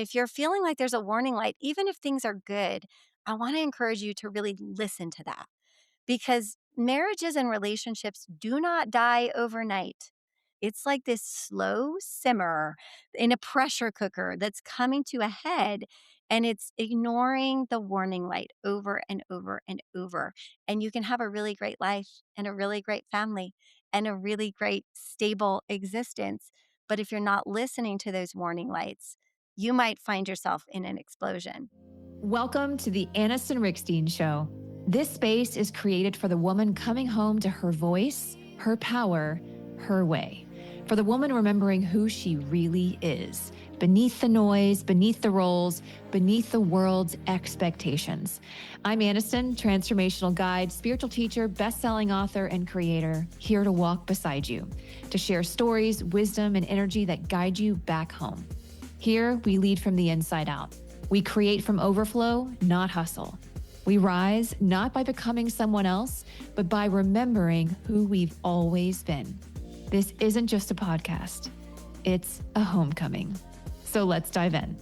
If you're feeling like there's a warning light, even if things are good, I want to encourage you to really listen to that because marriages and relationships do not die overnight. It's like this slow simmer in a pressure cooker that's coming to a head and it's ignoring the warning light over and over and over. And you can have a really great life and a really great family and a really great stable existence. But if you're not listening to those warning lights, you might find yourself in an explosion. Welcome to the Anniston Riekstins Show. This space is created for the woman coming home to her voice, her power, her way. For the woman remembering who she really is, beneath the noise, beneath the roles, beneath the world's expectations. I'm Anniston, transformational guide, spiritual teacher, best-selling author, and creator, here to walk beside you, to share stories, wisdom, and energy that guide you back home. Here, we lead from the inside out. We create from overflow, not hustle. We rise not by becoming someone else, but by remembering who we've always been. This isn't just a podcast. It's a homecoming. So let's dive in.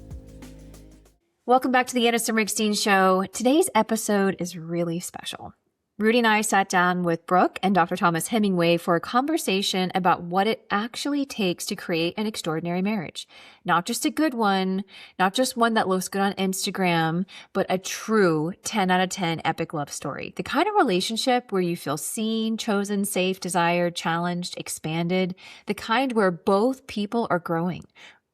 Welcome back to the Anniston Riekstins Show. Today's episode is really special. Rudi and I sat down with Brooke and Dr. Thomas Hemingway for a conversation about what it actually takes to create an extraordinary marriage. Not just a good one, not just one that looks good on Instagram, but a true 10 out of 10 epic love story. The kind of relationship where you feel seen, chosen, safe, desired, challenged, expanded. The kind where both people are growing.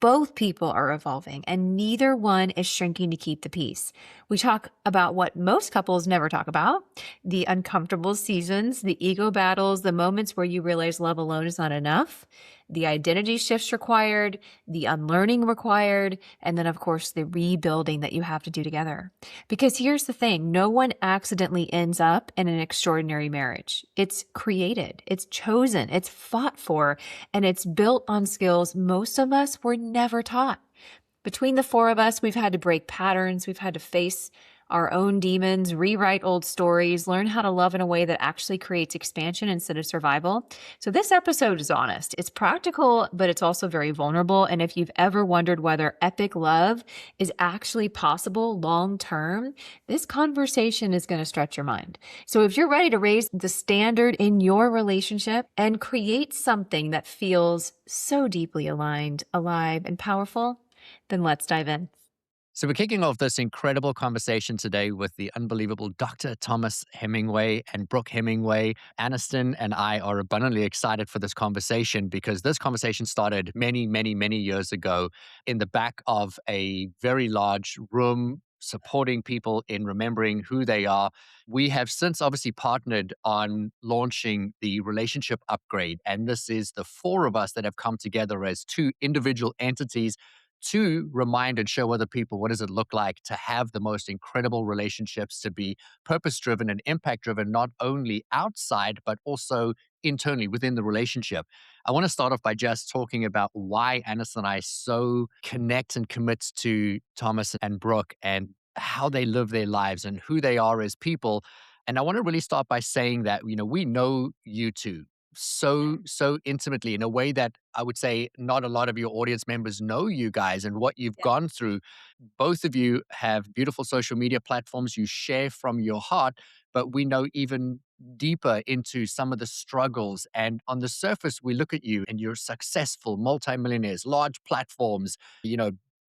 Both people are evolving and neither one is shrinking to keep the peace. We talk about what most couples never talk about, the uncomfortable seasons, the ego battles, the moments where you realize love alone is not enough, the identity shifts required, the unlearning required, and then of course the rebuilding that you have to do together. Because here's the thing, no one accidentally ends up in an extraordinary marriage. It's created, it's chosen, it's fought for, and it's built on skills most of us were never taught. Between the four of us, we've had to break patterns, we've had to face our own demons, rewrite old stories, learn how to love in a way that actually creates expansion instead of survival. So this episode is honest. It's practical, but it's also very vulnerable. And if you've ever wondered whether epic love is actually possible long-term, this conversation is going to stretch your mind. So if you're ready to raise the standard in your relationship and create something that feels so deeply aligned, alive, and powerful, then let's dive in. So we're kicking off this incredible conversation today with the unbelievable Dr. Thomas Hemingway and Brooke Hemingway. Aniston and I are abundantly excited for this conversation because this conversation started many, many, many years ago in the back of a very large room supporting people in remembering who they are. We have since obviously partnered on launching the relationship upgrade. And this is the four of us that have come together as two individual entities to remind and show other people what does it look like to have the most incredible relationships, to be purpose-driven and impact-driven, not only outside, but also internally within the relationship. I want to start off by just talking about why Annis and I so connect and commit to Thomas and Brooke and how they live their lives and who they are as people. And I want to really start by saying that, we know you two so intimately in a way that I would say not a lot of your audience members know you guys and what you've gone through. Both of you have beautiful social media platforms. You share from your heart, but we know even deeper into some of the struggles. And on the surface, we look at you and you're successful multimillionaires, large platforms,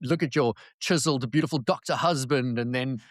look at your chiseled, beautiful doctor husband. And then,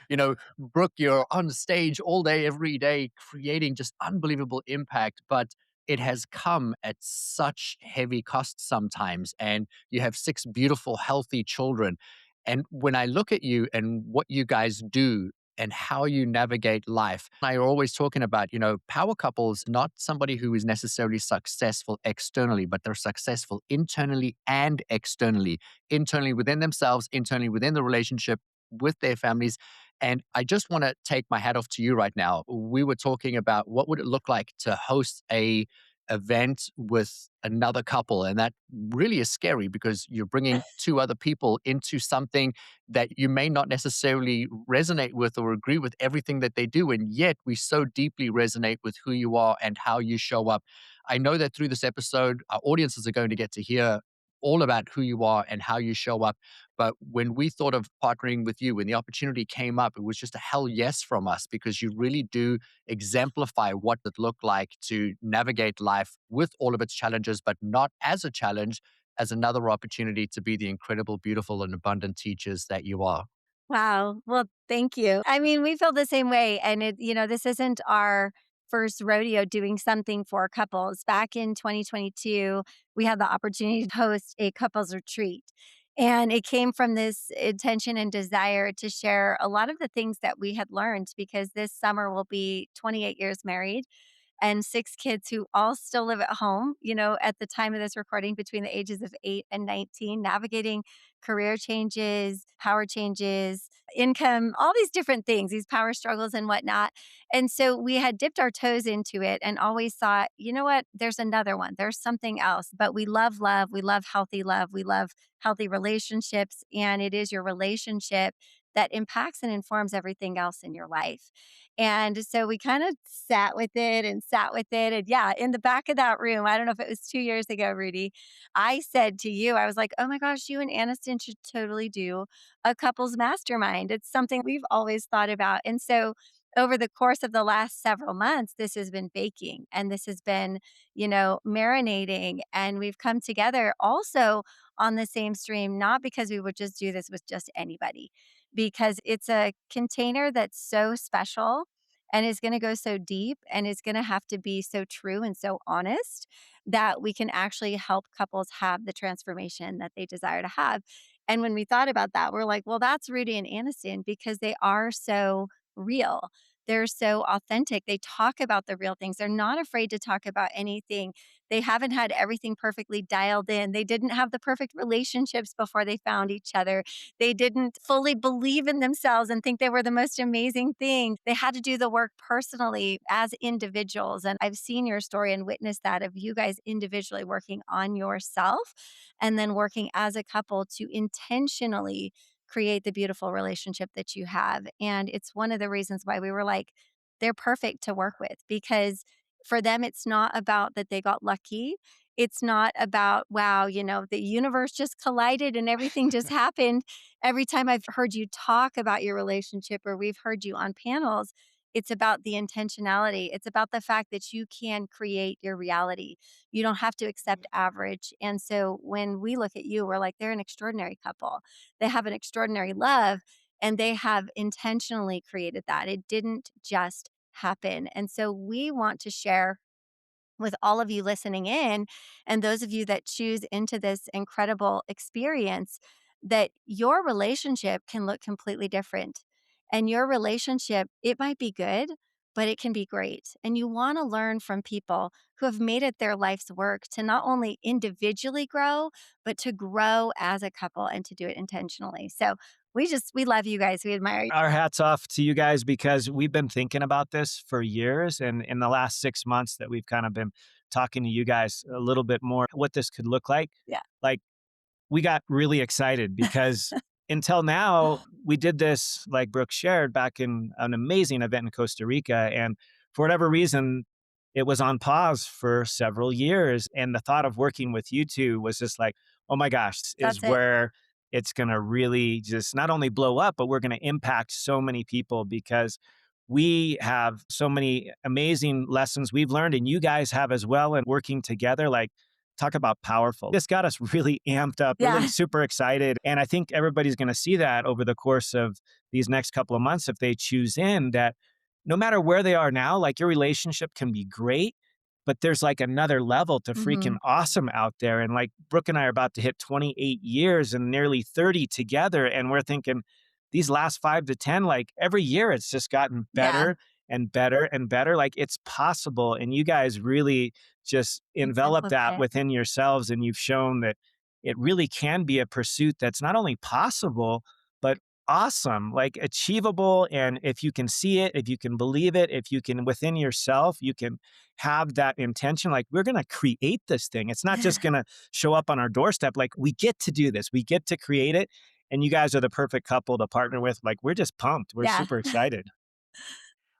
Brooke, you're on stage all day, every day, creating just unbelievable impact. But it has come at such heavy cost sometimes. And you have six beautiful, healthy children. And when I look at you and what you guys do and how you navigate life, I are always talking about, power couples, not somebody who is necessarily successful externally, but they're successful internally and externally, internally within themselves, internally within the relationship with their families. And I just want to take my hat off to you right now. We were talking about what would it look like to host a event with another couple, and that really is scary because you're bringing two other people into something that you may not necessarily resonate with or agree with everything that they do, and yet we so deeply resonate with who you are and how you show up. I know that through this episode our audiences are going to get to hear all about who you are and how you show up. But when we thought of partnering with you, when the opportunity came up, it was just a hell yes from us because you really do exemplify what it looked like to navigate life with all of its challenges, but not as a challenge, as another opportunity to be the incredible, beautiful, and abundant teachers that you are. Wow. Well, thank you. I mean, we feel the same way. And this isn't our first rodeo doing something for couples. Back in 2022, we had the opportunity to host a couples retreat. And it came from this intention and desire to share a lot of the things that we had learned because this summer we'll be 28 years married and 6 kids who all still live at home, at the time of this recording between the ages of 8 and 19, navigating career changes, power changes, income, all these different things, these power struggles and whatnot. And so we had dipped our toes into it and always thought, you know what, there's another one, there's something else. But we love love, we love healthy relationships. And it is your relationship that impacts and informs everything else in your life. And so we kind of sat with it and sat with it. And yeah, in the back of that room, I don't know if it was 2 years ago, Rudy, I said to you, I was like, oh my gosh, you and Aniston should totally do a couples mastermind. It's something we've always thought about. And so over the course of the last several months, this has been baking and this has been, marinating. And we've come together also on the same stream, not because we would just do this with just anybody, because it's a container that's so special and is going to go so deep and is going to have to be so true and so honest that we can actually help couples have the transformation that they desire to have. And when we thought about that, we're like, well, that's Rudi and Anniston because they are so real. They're so authentic. They talk about the real things. They're not afraid to talk about anything. They haven't had everything perfectly dialed in. They didn't have the perfect relationships before they found each other. They didn't fully believe in themselves and think they were the most amazing thing. They had to do the work personally as individuals. And I've seen your story and witnessed that of you guys individually working on yourself and then working as a couple to intentionally create the beautiful relationship that you have. And it's one of the reasons why we were like, they're perfect to work with because for them, it's not about that they got lucky. It's not about, wow, the universe just collided and everything just happened. Every time I've heard you talk about your relationship or we've heard you on panels, it's about the intentionality. It's about the fact that you can create your reality. You don't have to accept average. And so when we look at you, we're like, they're an extraordinary couple. They have an extraordinary love and they have intentionally created that. It didn't just happen. And so we want to share with all of you listening in and those of you that choose into this incredible experience that your relationship can look completely different. And your relationship, it might be good, but it can be great. And you want to learn from people who have made it their life's work to not only individually grow, but to grow as a couple and to do it intentionally. So we love you guys. We admire you. Our hats off to you guys because we've been thinking about this for years. And in the last 6 months that we've kind of been talking to you guys a little bit more, what this could look Yeah. like we got really excited because until now, we did this, like Brooke shared, back in an amazing event in Costa Rica. And for whatever reason, it was on pause for several years. And the thought of working with you two was just like, oh my gosh, this is That's it. where it's going to really just not only blow up, but we're going to impact so many people because we have so many amazing lessons we've learned and you guys have as well. And working together, like, talk about powerful. This got us really amped up, really Yeah. super excited. And I think everybody's going to see that over the course of these next couple of months if they choose in that no matter where they are now, like your relationship can be great, but there's like another level to freaking Hmm. awesome out there. And like Brooke and I are about to hit 28 years and nearly 30 together. And we're thinking these last 5 to 10, like every year it's just gotten Yeah. better and better and better. Like it's possible. And you guys really just envelop that Exemplify it. within yourselves. And you've shown that it really can be a pursuit that's not only possible, but awesome, like achievable. And if you can see it, if you can believe it, if you can within yourself, you can have that intention, like we're going to create this thing. It's not just going to show up on our doorstep. Like we get to do this, we get to create it. And you guys are the perfect couple to partner with. Like we're just pumped. We're Yeah. super excited.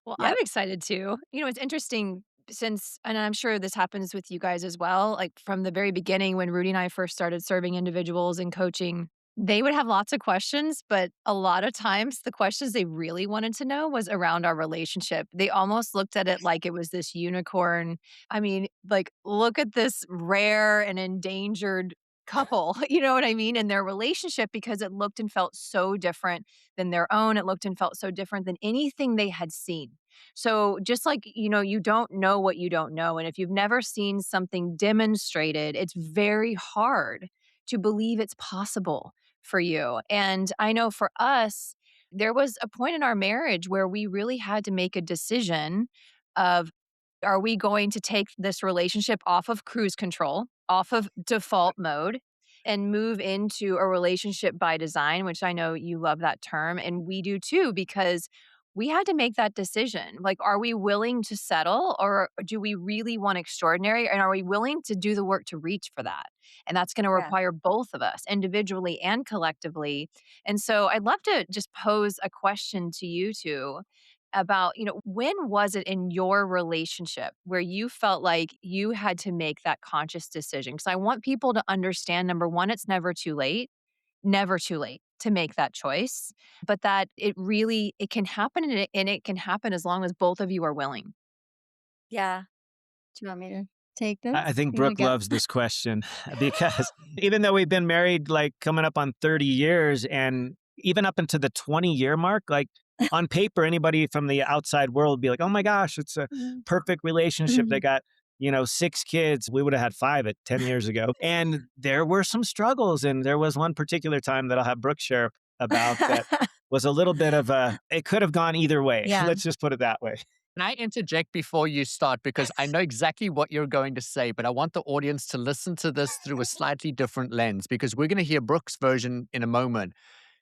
Well, I'm Yep. excited too. It's interesting. since, and I'm sure this happens with you guys as well, like from the very beginning when Rudy and I first started serving individuals and coaching, they would have lots of questions, but a lot of times the questions they really wanted to know was around our relationship. They almost looked at it like it was this unicorn. I mean, like, look at this rare and endangered couple, you know what I mean? In their relationship, because it looked and felt so different than their own. It looked and felt so different than anything they had seen. So just like, you don't know what you don't know. And if you've never seen something demonstrated, it's very hard to believe it's possible for you. And I know for us, there was a point in our marriage where we really had to make a decision of, are we going to take this relationship off of cruise control, off of default mode, and move into a relationship by design, which I know you love that term. And we do too, because we had to make that decision. Like, are we willing to settle, or do we really want extraordinary? And are we willing to do the work to reach for that? And that's going to Yeah. require both of us individually and collectively. And so I'd love to just pose a question to you two about, when was it in your relationship where you felt like you had to make that conscious decision? Because I want people to understand, number one, it's never too late to make that choice, but that it can happen, and it can happen as long as both of you are willing. Yeah. Do you want me to take I this? think You wanna Brooke go? loves this question because even though we've been married like coming up on 30 years and even up into the 20-year mark, like on paper, anybody from the outside world would be like, oh my gosh, it's a Mhm. perfect relationship. They Mhm. got, 6 kids. We would have had five at 10 years ago. And there were some struggles. And there was one particular time that I'll have Brooke share about that was a little bit of it could have gone either way. Yeah. Let's just put it that way. Can I interject before you start? Because I know exactly what you're going to say, but I want the audience to listen to this through a slightly different lens because we're going to hear Brooke's version in a moment.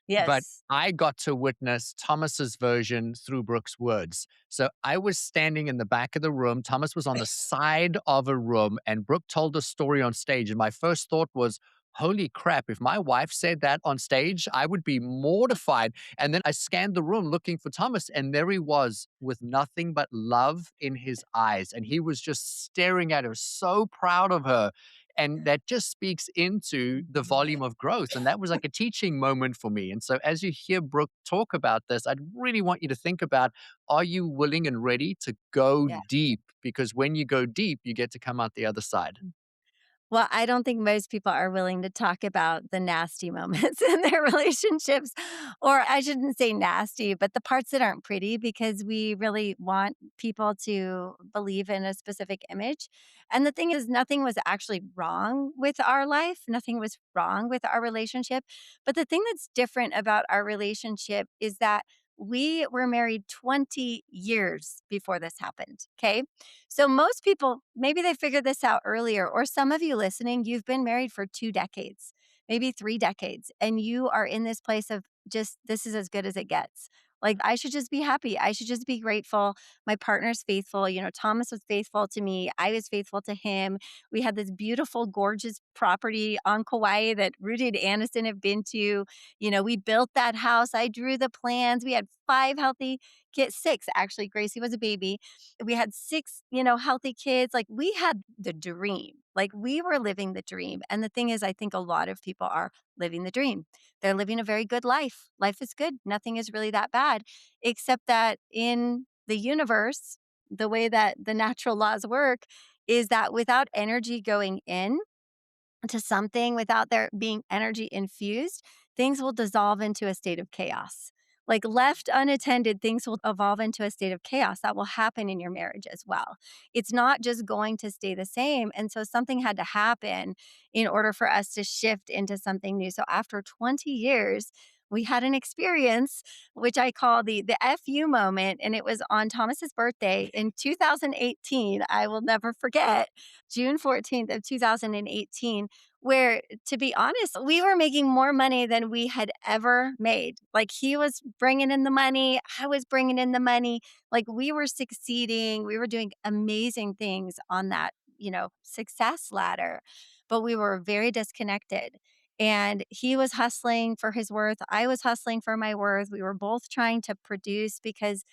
But Yes. I got to witness Thomas's version through Brooke's words. So I was standing in the back of the room. Thomas was on the side of a room, and Brooke told a story on stage. And my first thought was, holy crap, if my wife said that on stage, I would be mortified. And then I scanned the room looking for Thomas, and there he was with nothing but love in his eyes. And he was just staring at her, so proud of her. And that just speaks into the volume of growth. And that was like a teaching moment for me. And so as you hear Brooke talk about this, I'd really want you to think about, are you willing and ready to go Yeah. deep? Because when you go deep, you get to come out the other side. Well, I don't think most people are willing to talk about the nasty moments in their relationships, or I shouldn't say nasty, but the parts that aren't pretty because we really want people to believe in a specific image. And the thing is, nothing was actually wrong with our life, nothing was wrong with our relationship. But the thing that's different about our relationship is that we were married 20 years before this happened. Okay. So most people, maybe they figured this out earlier, or some of you listening, you've been married for 2 decades, maybe 3 decades, and you are in this place of just, this is as good as it gets. Like, I should just be happy. I should just be grateful. My partner's faithful. Thomas was faithful to me. I was faithful to him. We had this beautiful, gorgeous property on Kauai that Rudi and Anniston have been to. We built that house. I drew the plans. We had 5 healthy kids, six, actually. Gracie was a baby. We had six, healthy kids. Like, we had the dream. Like, we were living the dream. And the thing is, I think a lot of people are living the dream. They're living a very good life. Life is good. Nothing is really that bad, except that in the universe, the way that the natural laws work is that without energy going in, to something without there being energy infused, things will dissolve into a state of chaos. Like, left unattended, things will evolve into a state of chaos that will happen in your marriage as well. It's not just going to stay the same. And so something had to happen in order for us to shift into something new. So after 20 years, we had an experience which I call the FU moment. And it was on Thomas's birthday in 2018. I will never forget. June 14th of 2018, where, to be honest, we were making more money than we had ever made. Like, he was bringing in the money, I was bringing in the money. Like, we were succeeding, we were doing amazing things on that, success ladder, but we were very disconnected. And he was hustling for his worth, I was hustling for my worth. We were both trying to produce because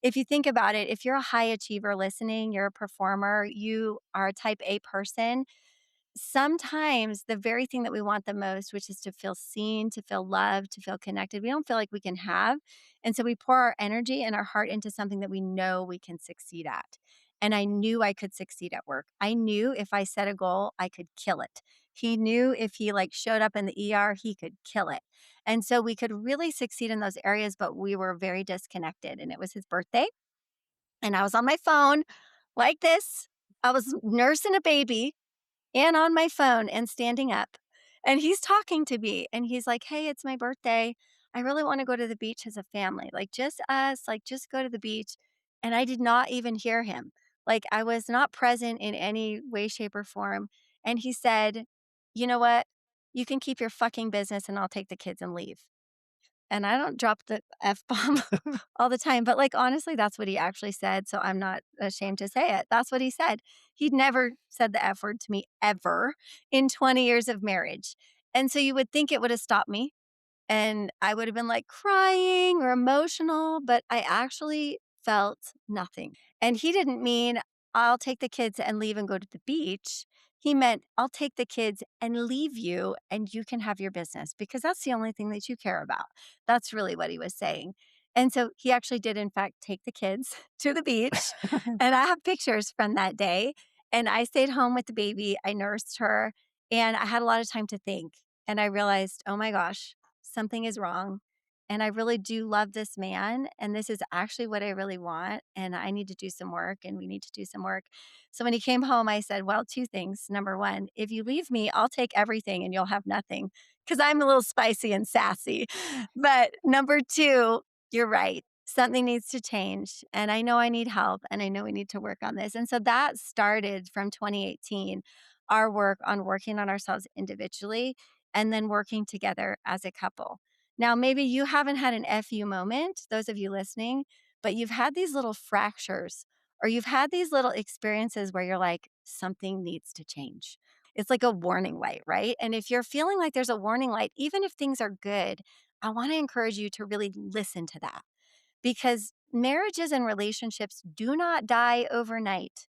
if you think about it, if you're a high achiever listening, you're a performer, you are a type A person, sometimes the very thing that we want the most, which is to feel seen, to feel loved, to feel connected, we don't feel like we can have. And so we pour our energy and our heart into something that we know we can succeed at. And I knew I could succeed at work. I knew if I set a goal, I could kill it. He knew if he like showed up in the ER, he could kill it. And so we could really succeed in those areas, but we were very disconnected. And it was his birthday. And I was on my phone like this. I was nursing a baby and on my phone and standing up. And he's talking to me and he's like, "Hey, it's my birthday. I really want to go to the beach as a family. Like just us, like just go to the beach." And I did not even hear him. Like I was not present in any way, shape, or form. And he said, "You know what? You can keep your fucking business and I'll take the kids and leave." And I don't drop the F bomb all the time, but, like, honestly, that's what he actually said, so I'm not ashamed to say it. That's what he said. He'd never said the F word to me ever in 20 years of marriage, and so you would think it would have stopped me, and I would have been, like, crying or emotional, but I actually felt nothing. And he didn't mean, "I'll take the kids and leave and go to the beach." He meant, "I'll take the kids and leave you, and you can have your business, because that's the only thing that you care about." That's really what he was saying. And so he actually did, in fact, take the kids to the beach, and I have pictures from that day, and I stayed home with the baby, I nursed her, and I had a lot of time to think, and I realized, "Oh my gosh, something is wrong. And I really do love this man. And this is actually what I really want. And I need to do some work and we need to do some work." So when he came home, I said, "Well, two things. Number one, if you leave me, I'll take everything and you'll have nothing because I'm a little spicy and sassy. But number two, you're right. Something needs to change. And I know I need help and I know we need to work on this." And so that started from 2018, our work on working on ourselves individually and then working together as a couple. Now, maybe you haven't had an FU moment, those of you listening, but you've had these little fractures or you've had these little experiences where you're like, something needs to change. It's like a warning light, right? And if you're feeling like there's a warning light, even if things are good, I want to encourage you to really listen to that because marriages and relationships do not die overnight.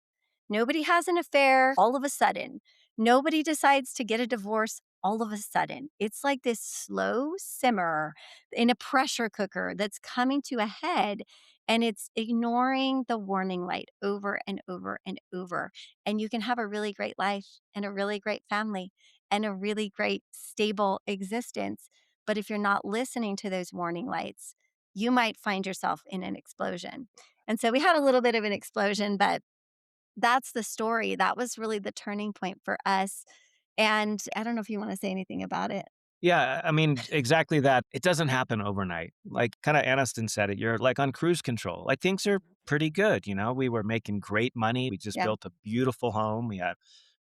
Nobody has an affair all of a sudden. Nobody decides to get a divorce all of a sudden. It's like this slow simmer in a pressure cooker that's coming to a head and it's ignoring the warning light over and over and over. And you can have a really great life and a really great family and a really great stable existence. But if you're not listening to those warning lights, you might find yourself in an explosion. And so we had a little bit of an explosion, but that's the story. That was really the turning point for us, and I don't know if you wanna say anything about it. Yeah, I mean, exactly that. It doesn't happen overnight. Like kind of Aniston said it, you're like on cruise control. Like things are pretty good, you know. We were making great money. We just Yeah. built a beautiful home. We had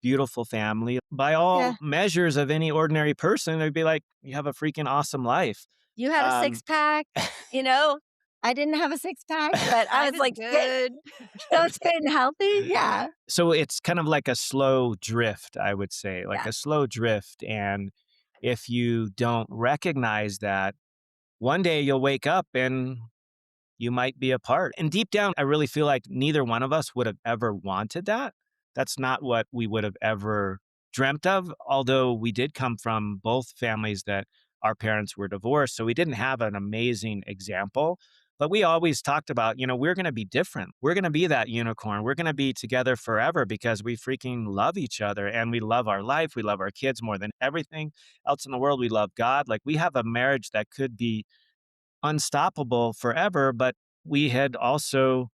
beautiful family. By Yeah. all measures of any ordinary person, they'd be like, you have a freaking awesome life. You had a Um, six-pack, you know? I didn't have a six-pack, but I I was, was like, fit. good. I was fit and healthy. Yeah. so it's kind of like a slow drift, I would say, like Yeah. a slow drift. And if you don't recognize that, one day you'll wake up and you might be apart. And deep down, I really feel like neither one of us would have ever wanted that. That's not what we would have ever dreamt of, although we did come from both families that our parents were divorced. So we didn't have an amazing example. But we always talked about, we're going to be different. We're going to be that unicorn. We're going to be together forever because we freaking love each other and we love our life. We love our kids more than everything else in the world. We love God. Like we have a marriage that could be unstoppable forever, but we had also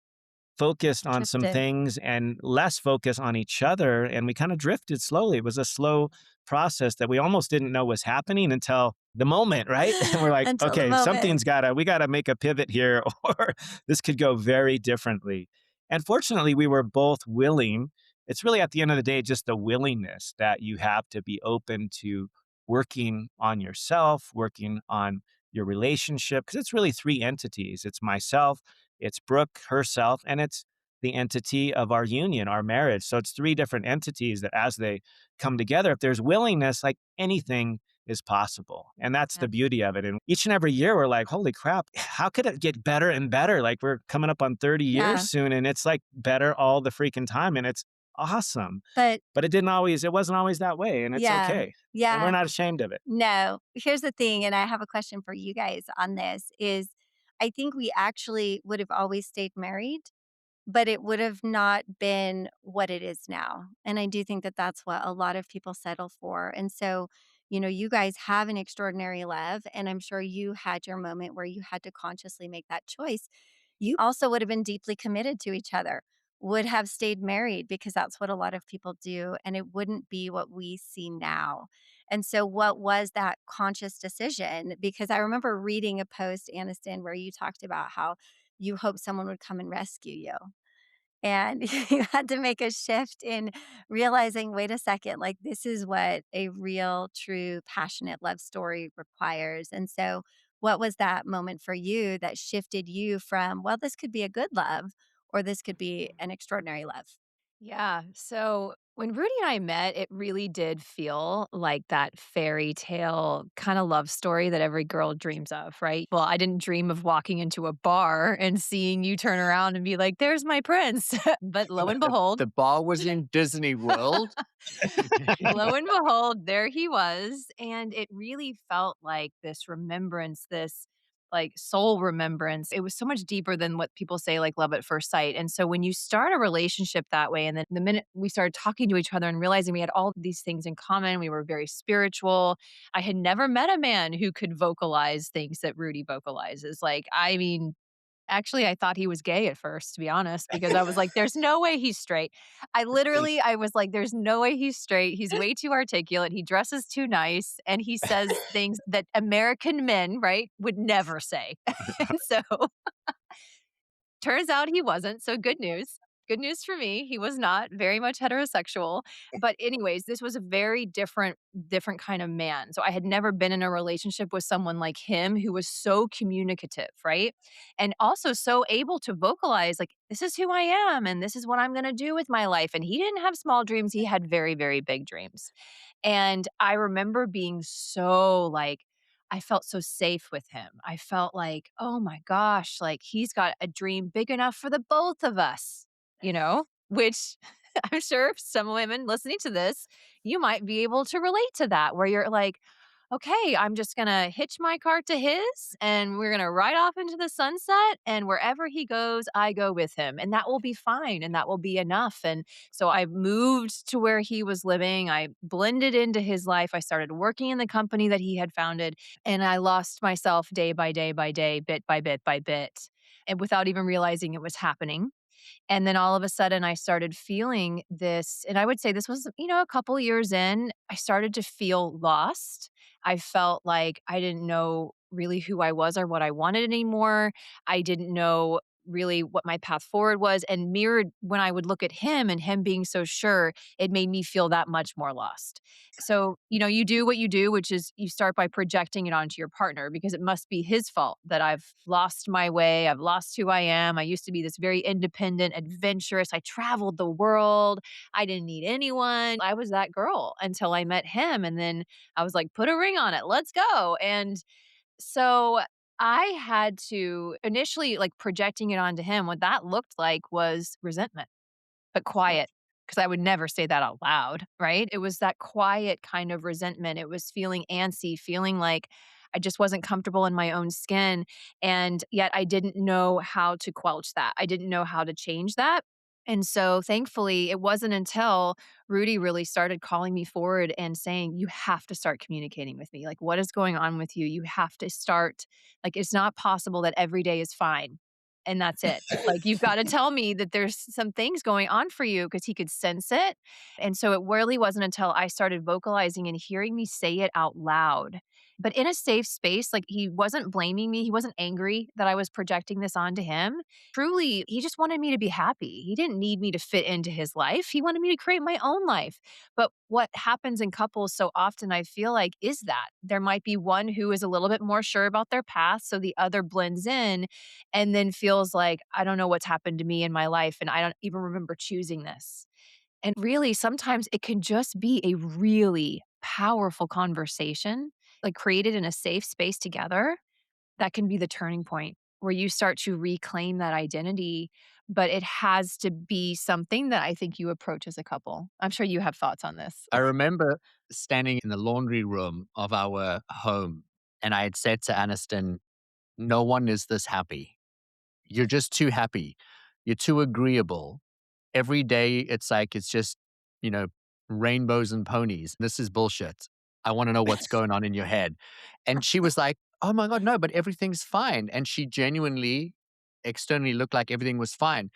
focused on some Drifted things and less focus on each other. And we kind of drifted slowly. It was a slow process that we almost didn't know was happening until the moment, right? And we're like, until the okay, moment. we gotta make a pivot here, or this could go very differently. And fortunately, we were both willing. It's really at the end of the day, just the willingness that you have to be open to working on yourself, working on your relationship, because it's really three entities. It's myself, it's Brooke herself, and it's the entity of our union, our marriage. So it's three different entities that as they come together, if there's willingness, like anything is possible. And that's Yeah. the beauty of it. And each and every year, we're like, holy crap, how could it get better and better? Like, we're coming up on 30 years Yeah. soon, and it's like better all the freaking time. And it's awesome. But But it wasn't always that way. And it's yeah. okay. And we're Yeah. not ashamed of it. No. Here's the thing, and I have a question for you guys on this is I think we actually would have always stayed married, but it would have not been what it is now. And I do think that that's what a lot of people settle for. And so, you guys have an extraordinary love, and I'm sure you had your moment where you had to consciously make that choice. You also would have been deeply committed to each other, would have stayed married because that's what a lot of people do. And it wouldn't be what we see now. And so, what was that conscious decision? Because I remember reading a post, Aniston, where you talked about how you hope someone would come and rescue you. And you had to make a shift in realizing, wait a second, like this is what a real, true, passionate love story requires. And so, what was that moment for you that shifted you from, well, this could be a good love or this could be an extraordinary love? Yeah. So when Rudy and I met, it really did feel like that fairy tale kind of love story that every girl dreams of, right? Well, I didn't dream of walking into a bar and seeing you turn around and be like, there's my prince. But lo and behold, The bar was in Disney World. lo and behold, there he was. And it really felt like this remembrance, this like soul remembrance. It was so much deeper than what people say, like love at first sight. And so when you start a relationship that way, and then the minute we started talking to each other and realizing we had all these things in common, we were very spiritual. I had never met a man who could vocalize things that Rudy vocalizes. Like, I mean, actually, I thought he was gay at first, to be honest, because I was like, "There's no way he's straight." I was like, "There's no way he's straight. He's way too articulate. He dresses too nice, and he says things that American men, right, would never say." And so turns out he wasn't, so good news. Good news for me, he was not, very much heterosexual, but anyways, this was a very different kind of man, so I had never been in a relationship with someone like him who was so communicative, right? And also so able to vocalize, like, "This is who I am, and this is what I'm gonna do with my life," and he didn't have small dreams, he had very, very big dreams. And I remember being so, like, I felt so safe with him. I felt like, "Oh my gosh, like, he's got a dream big enough for the both of us," you know? Which I'm sure some women listening to this, you might be able to relate to that, where you're like, "Okay, I'm just gonna hitch my cart to his, and we're gonna ride off into the sunset, and wherever he goes, I go with him, and that will be fine, and that will be enough." And so I moved to where he was living, I blended into his life, I started working in the company that he had founded, and I lost myself day by day by day, bit by bit by bit, and without even realizing it was happening. And then all of a sudden, I started feeling this, and I would say this was, a couple years in, I started to feel lost. I felt like I didn't know really who I was or what I wanted anymore. I didn't know really what my path forward was. And mirrored when I would look at him and him being so sure, it made me feel that much more lost. So, you do what you do, which is you start by projecting it onto your partner because it must be his fault that I've lost my way. I've lost who I am. I used to be this very independent, adventurous. I traveled the world. I didn't need anyone. I was that girl until I met him. And then I was like, put a ring on it. Let's go. And so I had to initially, like, projecting it onto him, what that looked like was resentment, but quiet, because I would never say that out loud, right? It was that quiet kind of resentment. It was feeling antsy, feeling like I just wasn't comfortable in my own skin. And yet I didn't know how to quelch that. I didn't know how to change that. And so thankfully, it wasn't until Rudy really started calling me forward and saying, "You have to start communicating with me. Like, what is going on with you? You have to start. Like, it's not possible that every day is fine and that's it. Like, you've gotta tell me that there's some things going on for you," because he could sense it. And so it really wasn't until I started vocalizing and hearing me say it out loud, but in a safe space, like, he wasn't blaming me, he wasn't angry that I was projecting this onto him. Truly, he just wanted me to be happy. He didn't need me to fit into his life, he wanted me to create my own life. But what happens in couples so often, I feel like, is that there might be one who is a little bit more sure about their path, so the other blends in and then feels like, I don't know what's happened to me in my life, and I don't even remember choosing this. And really, sometimes it can just be a really powerful conversation like created in a safe space together, that can be the turning point where you start to reclaim that identity, but it has to be something that I think you approach as a couple. I'm sure you have thoughts on this. I remember standing in the laundry room of our home, and I had said to Aniston, "No one is this happy. You're just too happy. You're too agreeable. Every day, it's just, you know, rainbows and ponies. This is bullshit. I wanna know what's going on in your head." And she was like, "Oh my god, no, but everything's fine." And she genuinely externally looked like everything was fine.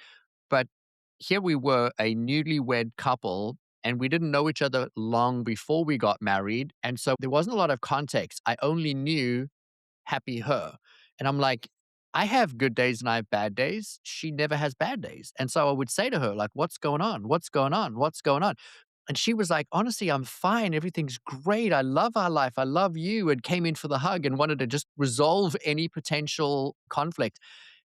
But here we were, a newlywed couple, and we didn't know each other long before we got married, and so there wasn't a lot of context. I only knew happy her. And I'm like, I have good days and I have bad days. She never has bad days. And so I would say to her, like, what's going on? What's going on? What's going on? And she was like, honestly, I'm fine. Everything's great. I love our life. I love you. And came in for the hug and wanted to just resolve any potential conflict.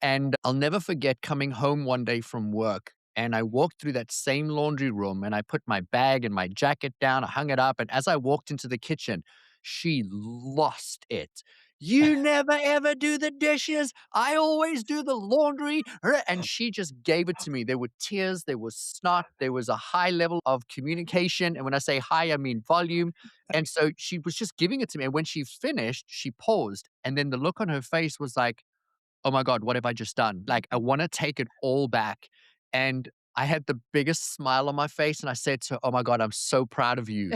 And I'll never forget coming home one day from work. And I walked through that same laundry room and I put my bag and my jacket down. I hung it up. And as I walked into the kitchen, she lost it. "You never ever do the dishes. I always do the laundry." And she just gave it to me. There were tears, there was snot, there was a high level of communication. And when I say high, I mean volume. And so she was just giving it to me. And when she finished, she paused. And then the look on her face was like, "Oh my god, what have I just done?" Like, I wanna take it all back, and I had the biggest smile on my face, and I said to her, "Oh my god, I'm so proud of you."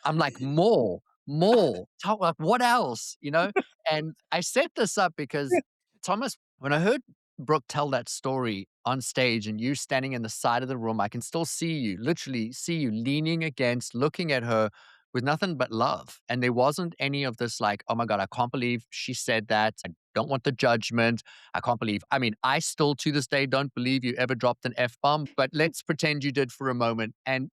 I'm like, "More, more. Tell like, what else?" You know? And I set this up because, Thomas, when I heard Brooke tell that story on stage and you standing in the side of the room, I can still see you, literally see you leaning against, looking at her with nothing but love. And there wasn't any of this like, "Oh my god, I can't believe she said that. I don't want the judgment. I can't believe." I mean, I still to this day don't believe you ever dropped an F-bomb, but let's pretend you did for a moment. And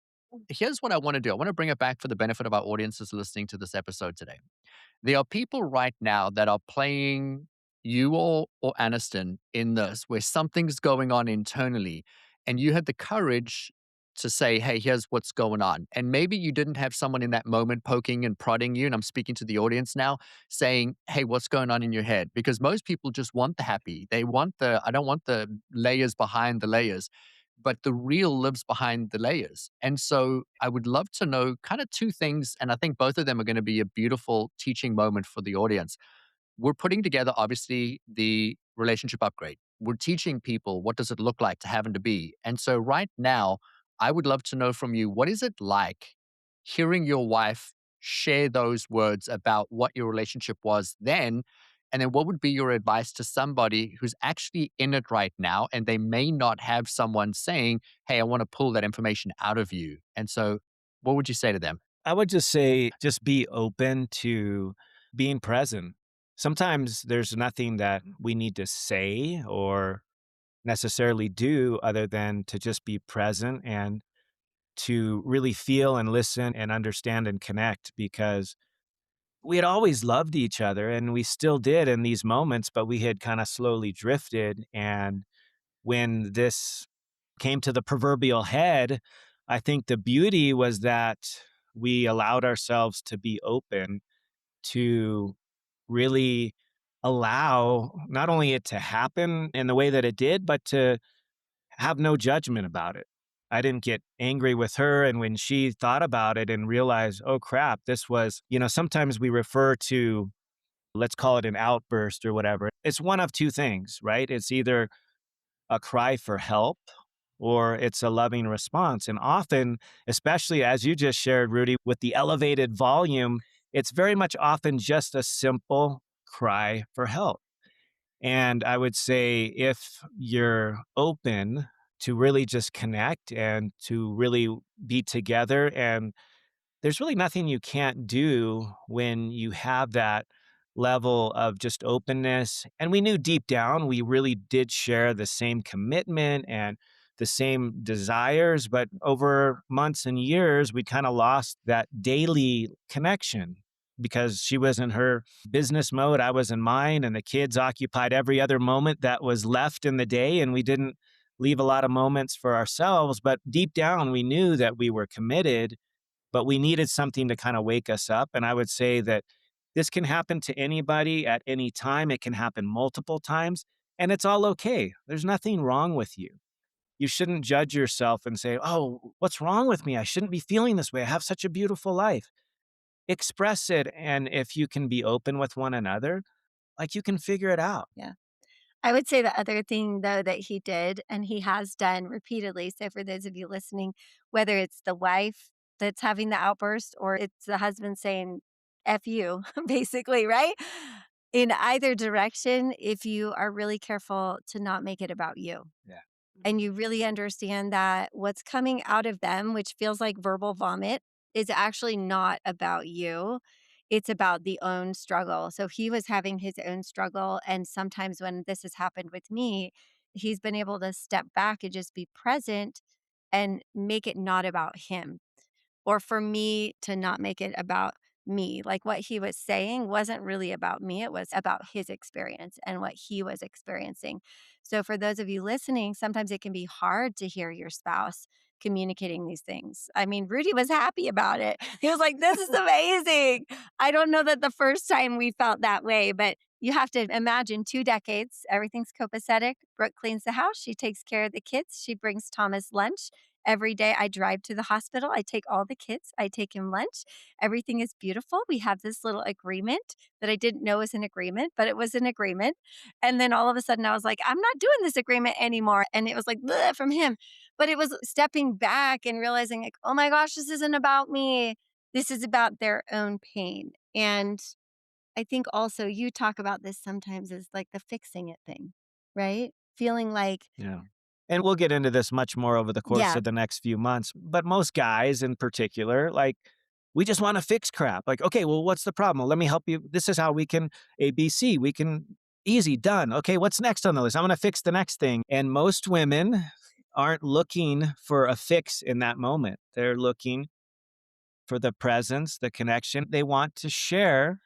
here's what I wanna do. I wanna bring it back for the benefit of our audiences listening to this episode today. There are people right now that are playing you or Aniston in this, where something's going on internally, and you had the courage to say, "Hey, here's what's going on." And maybe you didn't have someone in that moment poking and prodding you, and I'm speaking to the audience now, saying, "Hey, what's going on in your head?" Because most people just want the happy. They want the, "I don't want the layers behind the layers." But the real lives behind the layers. And so I would love to know kind of two things, and I think both of them are going to be a beautiful teaching moment for the audience. We're putting together, obviously, the relationship upgrade. We're teaching people what does it look like to have and to be. And so right now, I would love to know from you, what is it like hearing your wife share those words about what your relationship was then? And then what would be your advice to somebody who's actually in it right now and they may not have someone saying, "Hey, I want to pull that information out of you." And so what would you say to them? I would just say, just be open to being present. Sometimes there's nothing that we need to say or necessarily do other than to just be present and to really feel and listen and understand and connect, because we had always loved each other and we still did in these moments, but we had kind of slowly drifted. And when this came to the proverbial head, I think the beauty was that we allowed ourselves to be open to really allow not only it to happen in the way that it did, but to have no judgment about it. I didn't get angry with her. And when she thought about it and realized, oh crap, this was, sometimes we refer to, let's call it an outburst or whatever. It's one of two things, right? It's either a cry for help or it's a loving response. And often, especially as you just shared, Rudi, with the elevated volume, it's very much often just a simple cry for help. And I would say if you're open to really just connect and to really be together, and there's really nothing you can't do when you have that level of just openness. And we knew deep down we really did share the same commitment and the same desires, but over months and years, we kind of lost that daily connection because she was in her business mode, I was in mine, and the kids occupied every other moment that was left in the day. And we didn't leave a lot of moments for ourselves. But deep down, we knew that we were committed, but we needed something to kind of wake us up. And I would say that This can happen to anybody at any time. It can happen multiple times, and it's all okay. There's nothing wrong with you. You shouldn't judge yourself and say, "Oh, what's wrong with me? I shouldn't be feeling this way. I have such a beautiful life." Express it, and if you can be open with one another, like, you can figure it out. Yeah. I would say the other thing though that he did, and he has done repeatedly, so for those of you listening, whether it's the wife that's having the outburst or it's the husband saying, "F you," basically, right? In either direction, if you are really careful to not make it about you Yeah. and you really understand that what's coming out of them, which feels like verbal vomit, is actually not about you. It's about the own struggle. So he was having his own struggle. And sometimes when this has happened with me, he's been able to step back and just be present and make it not about him or for me to not make it about me. Like what he was saying wasn't really about me, it was about his experience and what he was experiencing. So, for those of you listening, sometimes it can be hard to hear your spouse communicating these things. I mean, Rudy was happy about it. He was like, "This is amazing." I don't know that the first time we felt that way, but you have to imagine 2 decades, everything's copacetic. Brooke cleans the house, she takes care of the kids, she brings Thomas lunch. Every day I drive to the hospital, I take all the kids, I take him lunch. Everything is beautiful. We have this little agreement that I didn't know was an agreement, but it was an agreement. And then all of a sudden I was like, I'm not doing this agreement anymore. And it was like "Bleh," from him. But it was stepping back and realizing, like, oh my gosh, this isn't about me. This is about their own pain. And I think also you talk about this sometimes as like the fixing it thing, right? Feeling like, Yeah. And we'll get into this much more over the course yeah, of the next few months, but most guys in particular, like, we just wanna fix crap. Like, "Okay, well, what's the problem? Well, let me help you. This is how we can ABC. We can easy, done. Okay, what's next on the list? I'm gonna fix the next thing." And most women aren't looking for a fix in that moment. They're looking for the presence, the connection. They want to share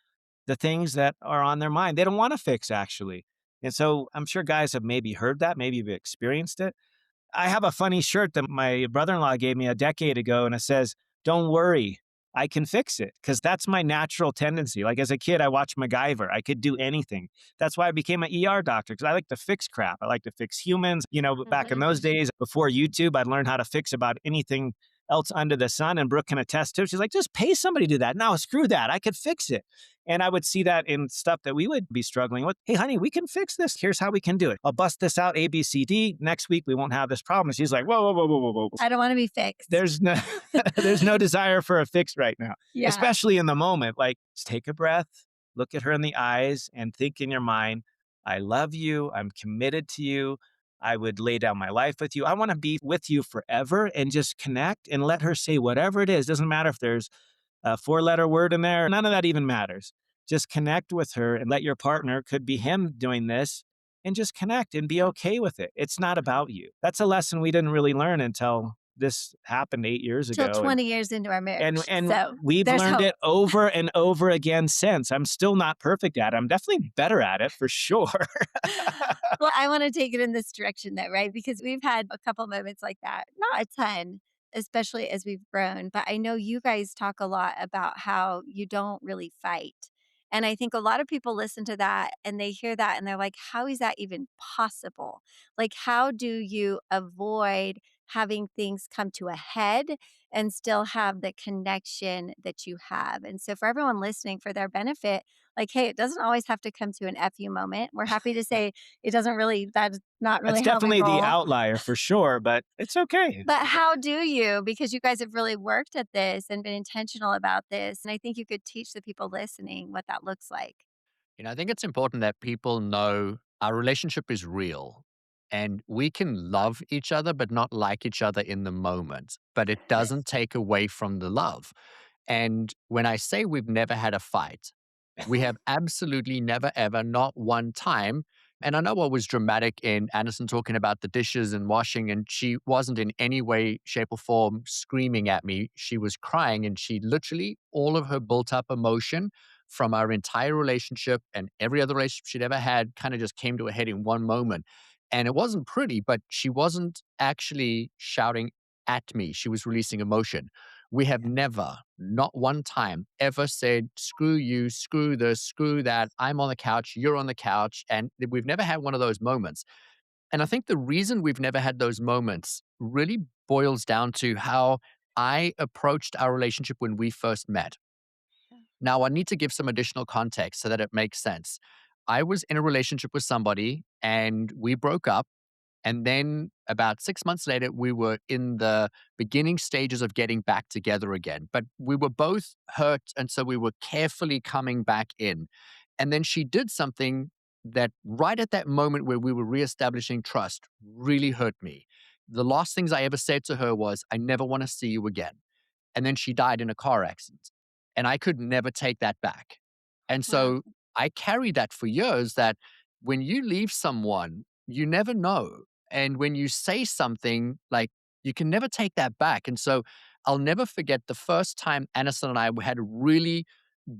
the things that are on their mind. They don't wanna fix, actually. And so, I'm sure guys have maybe heard that, maybe you've experienced it. I have a funny shirt that my brother-in-law gave me a decade ago, and it says, "Don't worry, I can fix it," because that's my natural tendency. Like, as a kid, I watched MacGyver. I could do anything. That's why I became an ER doctor, because I like to fix crap. I like to fix humans. Back in those days, before YouTube, I'd learn how to fix about anything else under the sun, and Brooke can attest to it. She's like, "Just pay somebody to do that." No, screw that. I could fix it. And I would see that in stuff that we would be struggling with. "Hey, honey, we can fix this. Here's how we can do it. I'll bust this out A, B, C, D. Next week, we won't have this problem." She's like, "Whoa, whoa, whoa, whoa, whoa, whoa. I don't want to be fixed. There's no, there's no desire for a fix right now," Yeah. especially in the moment. Like, just take a breath, look at her in the eyes, and think in your mind, "I love you. I'm committed to you. I would lay down my life with you. I want to be with you forever," and just connect and let her say whatever it is. Doesn't matter if there's a four-letter word in there. None of that even matters. Just connect with her and let your partner, could be him doing this, and just connect and be okay with it. It's not about you. That's a lesson we didn't really learn until this happened 8 years Till ago. And 20 years into our and marriage. and So, we've there's learned hope. it over and over again since. I'm still not perfect at it. I'm definitely better at it for sure. Well, I wanna take it in this direction though, right? Because we've had a couple moments like that, not a ton, especially as we've grown, but I know you guys talk a lot about how you don't really fight. And I think a lot of people listen to that and they hear that and they're like, "How is that even possible?" Like, how do you avoid having things come to a head and still have the connection that you have? And so for everyone listening, for their benefit, like, hey, it doesn't always have to come to an FU moment. We're happy to say it doesn't really, that's not That's really how we definitely the roll. outlier for sure, but it's okay. But how do you? Because you guys have really worked at this and been intentional about this. And I think you could teach the people listening what that looks like. I think it's important that people know our relationship is real and we can love each other, but not like each other in the moment. But it doesn't take away from the love. And when I say we've never had a fight, we have absolutely never, ever, not one time. And I know what was dramatic in Anderson talking about the dishes and washing, and she wasn't in any way, shape, or form screaming at me. She was crying, and she literally, all of her built up emotion from our entire relationship and every other relationship she'd ever had kind of just came to a head in one moment. And it wasn't pretty, but she wasn't actually shouting at me. She was releasing emotion. We have never, not one time, ever said, screw you, screw this, screw that. I'm on the couch, you're on the couch. And we've never had one of those moments. And I think the reason we've never had those moments really boils down to how I approached our relationship when we first met. Now, I need to give some additional context so that it makes sense. I was in a relationship with somebody and we broke up. And then about 6 months later, we were in the beginning stages of getting back together again. But we were both hurt. And so we were carefully coming back in. And then she did something that, right at that moment where we were reestablishing trust, really hurt me. The last things I ever said to her was, I never want to see you again. And then she died in a car accident. And I could never take that back. And Wow. so I carried that for years, that when you leave someone, you never know. And when you say something, like, you can never take that back. And so I'll never forget the first time Aniston and I had a really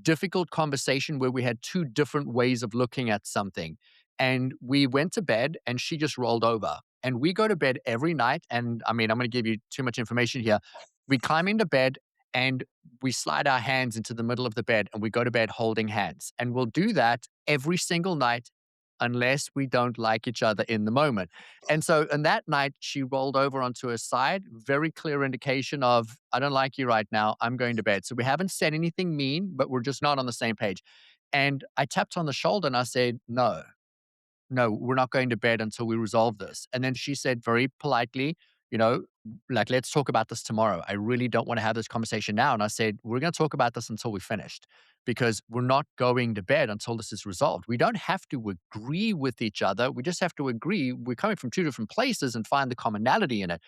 difficult conversation where we had two different ways of looking at something. And we went to bed and she just rolled over. And we go to bed every night. And I mean, I'm going to give you too much information here. We climb into bed and we slide our hands into the middle of the bed and we go to bed holding hands. And we'll do that every single night unless we don't like each other in the moment. And so, and that night, she rolled over onto her side, very clear indication of, I don't like you right now. I'm going to bed. So we haven't said anything mean, but we're just not on the same page. And I tapped on the shoulder and I said, no, no, we're not going to bed until we resolve this. And then she said very politely, you know, like, let's talk about this tomorrow. I really don't want to have this conversation now. And I said, we're going to talk about this until we finished, because we're not going to bed until this is resolved. We don't have to agree with each other. We just have to agree we're coming from two different places and find the commonality in it.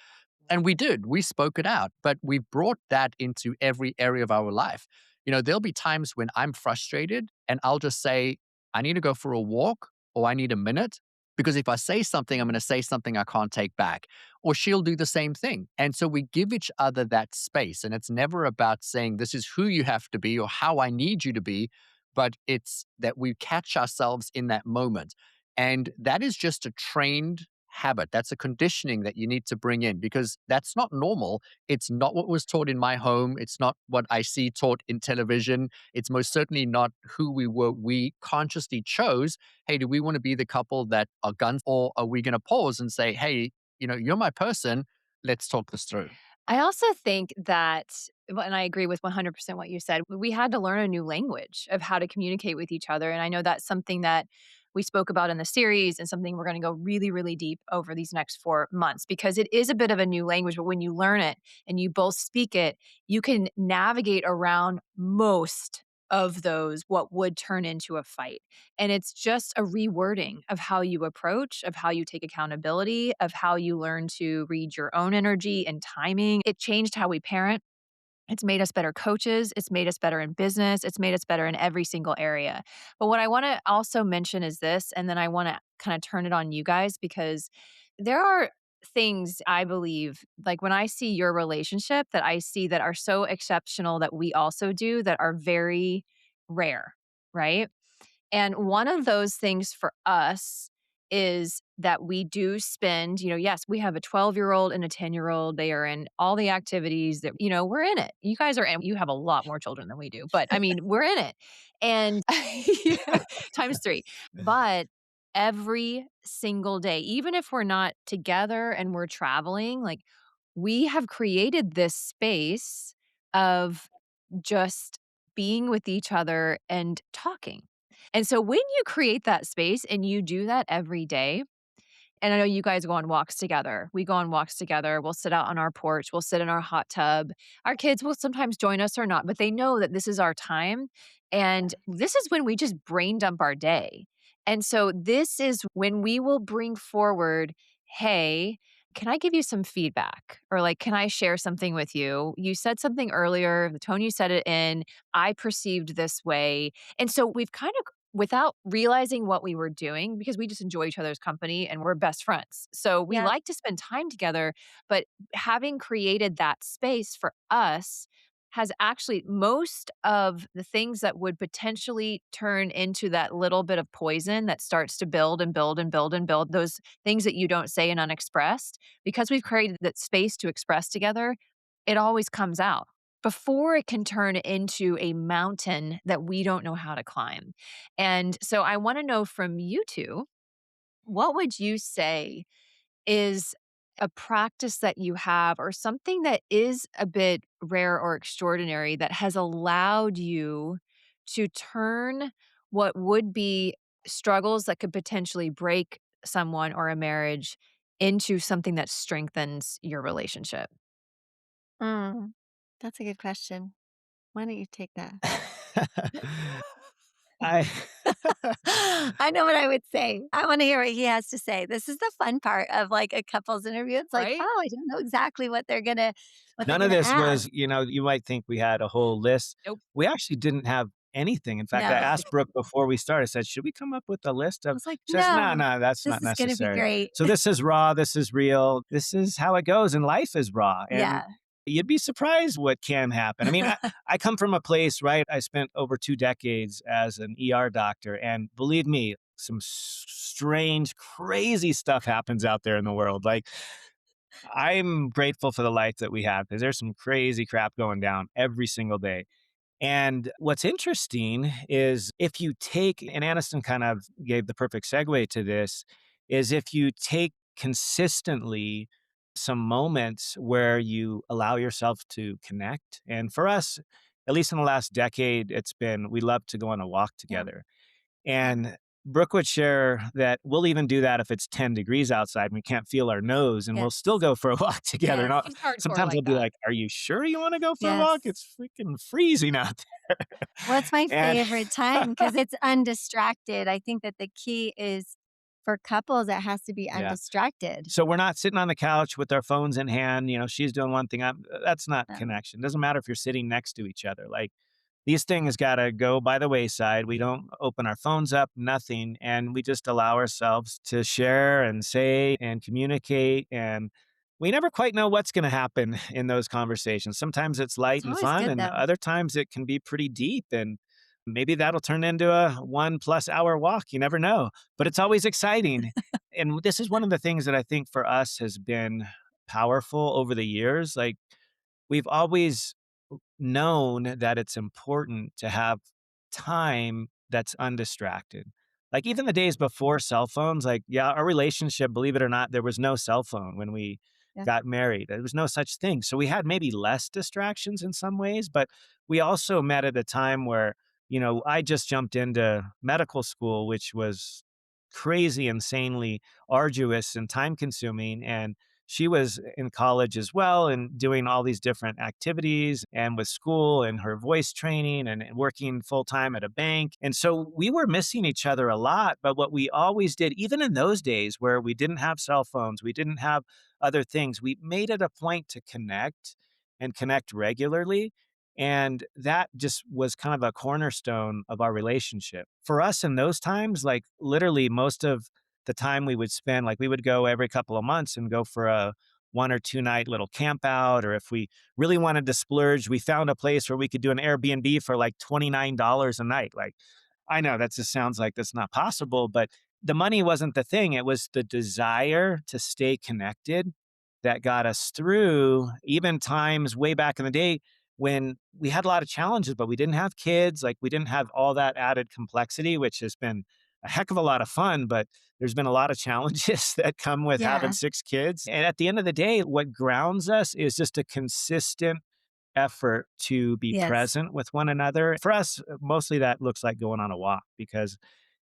And we did. We spoke it out, but we brought that into every area of our life. You know, there'll be times when I'm frustrated and I'll just say, I need to go for a walk or I need a minute. Because if I say something, I'm going to say something I can't take back. Or she'll do the same thing. And so we give each other that space. And it's never about saying, this is who you have to be or how I need you to be, but it's that we catch ourselves in that moment. And that is just a trained habit. That's a conditioning that you need to bring in, because that's not normal. It's not what was taught in my home. It's not what I see taught in television. It's most certainly not who we were. We consciously chose, hey, do we want to be the couple that are guns, or are we going to pause and say, hey, you're my person. Let's talk this through. I also think that, well, and I agree with 100% what you said, we had to learn a new language of how to communicate with each other. And I know that's something that we spoke about in the series and something we're going to go really, really deep over these next 4 months, because it is a bit of a new language. But when you learn it and you both speak it, you can navigate around most of those, what would turn into a fight. And it's just a rewording of how you approach, of how you take accountability, of how you learn to read your own energy and timing. It changed how we parent. It's made us better coaches. It's made us better in business. It's made us better in every single area. But what I want to also mention is this, and then I want to kind of turn it on you guys, because there are things I believe, like when I see your relationship, that I see that are so exceptional that we also do, that are very rare, right? And one of those things for us is that we do spend, yes, we have a 12-year-old and a 10-year-old. They are in all the activities that, we're in it. You guys are in, you have a lot more children than we do, but I mean, we're in it. And yeah, times three. But every single day, even if we're not together and we're traveling, like, we have created this space of just being with each other and talking. And so when you create that space and you do that every day, and I know you guys go on walks together. We go on walks together. We'll sit out on our porch. We'll sit in our hot tub. Our kids will sometimes join us or not, but they know that this is our time. And this is when we just brain dump our day. And so this is when we will bring forward, hey, can I give you some feedback? Or like, can I share something with you? You said something earlier, the tone you said it in, I perceived this way. And so we've kind of, without realizing what we were doing, because we just enjoy each other's company and we're best friends. So we Yeah. like to spend time together, but having created that space for us has actually, most of the things that would potentially turn into that little bit of poison that starts to build and build and build and build, those things that you don't say and unexpressed, because we've created that space to express together, it always comes out. before it can turn into a mountain that we don't know how to climb. And so I want to know from you two, what would you say is a practice that you have or something that is a bit rare or extraordinary that has allowed you to turn what would be struggles that could potentially break someone or a marriage into something that strengthens your relationship? Mm, that's a good question. Why don't you take that? I I know what I would say. I wanna hear what he has to say. This is the fun part of, like, a couples interview. It's like, Right? "Oh, I don't know exactly what they're None of gonna this ask." was, you might think we had a whole list. Nope. We actually didn't have anything. In fact, I No. asked Brooke before we started, I said, "Should we come up with a list I of" was like, she says, "No, "No, no, that's this not is gonna be necessary." great." So this is raw, this is real, this is how it goes, and life is raw, and Yeah. you'd be surprised what can happen. I mean, I come from a place, right? I spent over 2 decades as an ER doctor, and believe me, some strange, crazy stuff happens out there in the world. Like, I'm grateful for the life that we have because there's some crazy crap going down every single day. And what's interesting is if you take, and Aniston kind of gave the perfect segue to this, is if you take consistently some moments where you allow yourself to connect. And for us, at least in the last decade, it's been we love to go on a walk Yeah, together. yeah. And Brooke would share that we'll even do that if it's 10 degrees outside and we can't feel our nose, and we'll Yes. still go for a walk together. And Yes. He's hardcore sometimes I'll like be that. like, "Are you sure you want to go for a walk? Yes. It's freaking freezing out there." What's my And favorite time? Because it's undistracted. I think that the key is for couples, it has to be yeah. undistracted. So we're not sitting on the couch with our phones in hand. She's doing one thing. That's not No. connection. Doesn't matter if you're sitting next to each other. Like these things got to go by the wayside. We don't open our phones up, nothing. And we just allow ourselves to share and say and communicate. And we never quite know what's going to happen in those conversations. Sometimes it's light It's and always fun, good, and though. other times it can be pretty deep. And maybe that'll turn into a 1+ hour walk. You never know, but it's always exciting. And this is one of the things that I think for us has been powerful over the years. Like we've always known that it's important to have time that's undistracted. Like even the days before cell phones, like, yeah, our relationship, believe it or not, there was no cell phone when we Yeah. got married. There was no such thing. So we had maybe less distractions in some ways, but we also met at a time where, I just jumped into medical school, which was crazy, insanely arduous and time consuming. And she was in college as well and doing all these different activities and with school and her voice training and working full time at a bank. And so we were missing each other a lot. But what we always did, even in those days where we didn't have cell phones, we didn't have other things, we made it a point to connect and connect regularly. And that just was kind of a cornerstone of our relationship. For us in those times, like literally most of the time we would spend, like we would go every couple of months and go for a 1 or 2 night little camp out. Or if we really wanted to splurge, we found a place where we could do an Airbnb for like $29 a night. Like, I know that just sounds like that's not possible, but the money wasn't the thing. It was the desire to stay connected that got us through even times way back in the day when we had a lot of challenges, but we didn't have kids. Like we didn't have all that added complexity, which has been a heck of a lot of fun, but there's been a lot of challenges that come with having Yeah. 6 kids. And at the end of the day, what grounds us is just a consistent effort to be Yes. present with one another. For us, mostly that looks like going on a walk because